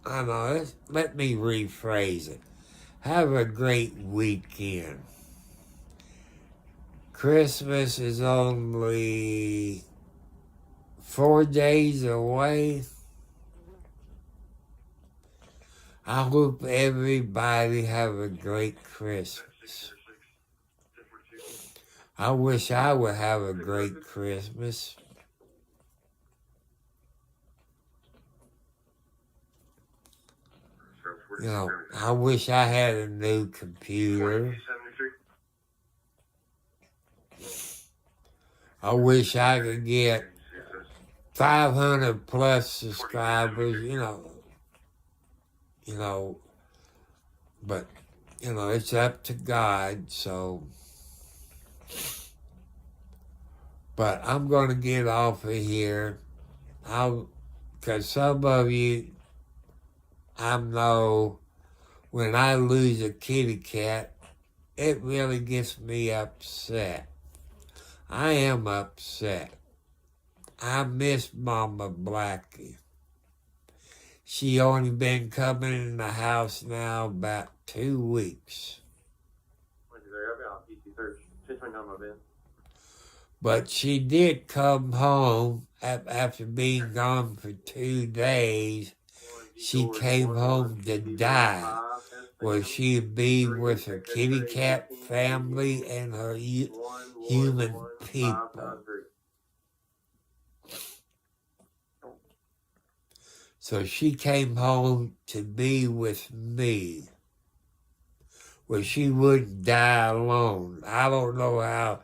Let me rephrase it. Have a great weekend. Christmas is only 4 days away. I hope everybody have a great Christmas. I wish I would have a great Christmas. So You know, 46.76. I wish I had a new computer. 42.73. I wish I could get 86. 500 plus subscribers, but, it's up to God, so. But I'm going to get off of here. Because some of you, I know when I lose a kitty cat, it really gets me upset. I am upset. I miss Mama Blackie. She only been coming in the house now about 2 weeks. But she did come home after being gone for 2 days. She came home to die, where she'd be with her kitty cat family and her human people. So she came home to be with me, where she wouldn't die alone. I don't know how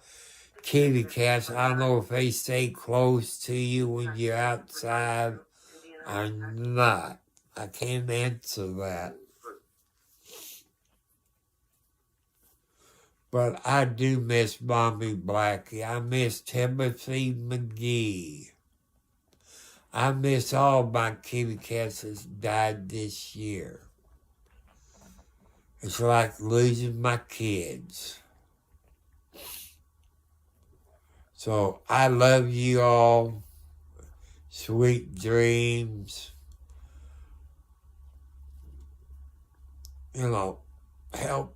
kitty cats, I don't know if they stay close to you when you're outside or not. I can't answer that. But I do miss Mommy Blackie. I miss Timothy McGee. I miss all my kitty cats that died this year. It's like losing my kids. So I love you all. Sweet dreams.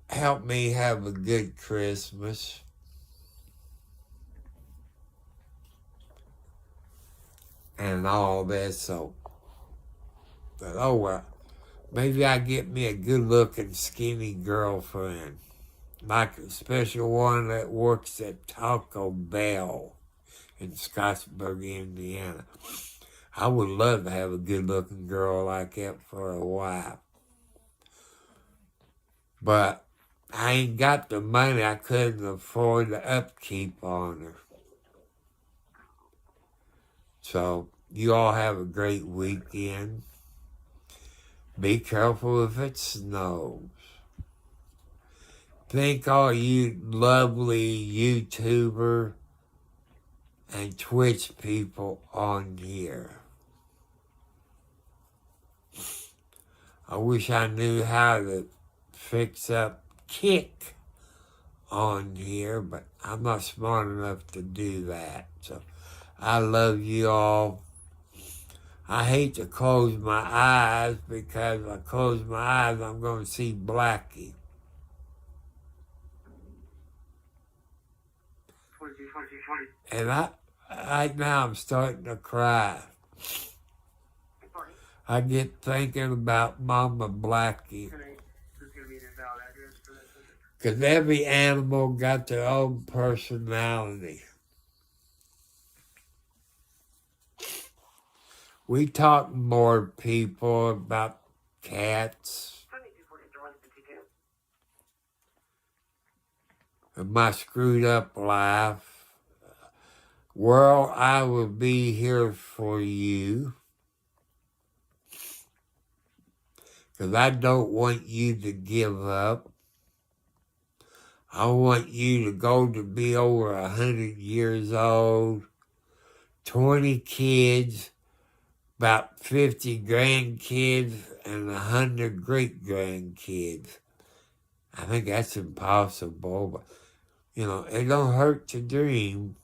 Help me have a good Christmas. And all that, but oh well, maybe I get me a good-looking, skinny girlfriend, like a special one that works at Taco Bell in Scottsburg, Indiana. I would love to have a good-looking girl like that for a wife. But I ain't got the money. I couldn't afford the upkeep on her. So, you all have a great weekend. Be careful if it snows. Thank all you lovely YouTuber and Twitch people on here. I wish I knew how to fix up Kick on here, but I'm not smart enough to do that. So I love you all. I hate to close my eyes because if I close my eyes, I'm going to see Blackie. 42. And right now I'm starting to cry. I get thinking about Mama Blackie. Who's gonna be the valid address for that? Because every animal got their own personality. We talk more people about cats. 7243 And my screwed up life. World, I will be here for you. Because I don't want you to give up. I want you to go to be over 100 years old, 20 kids, about 50 grandkids, and 100 great-grandkids. I think that's impossible, but, it don't hurt to dream.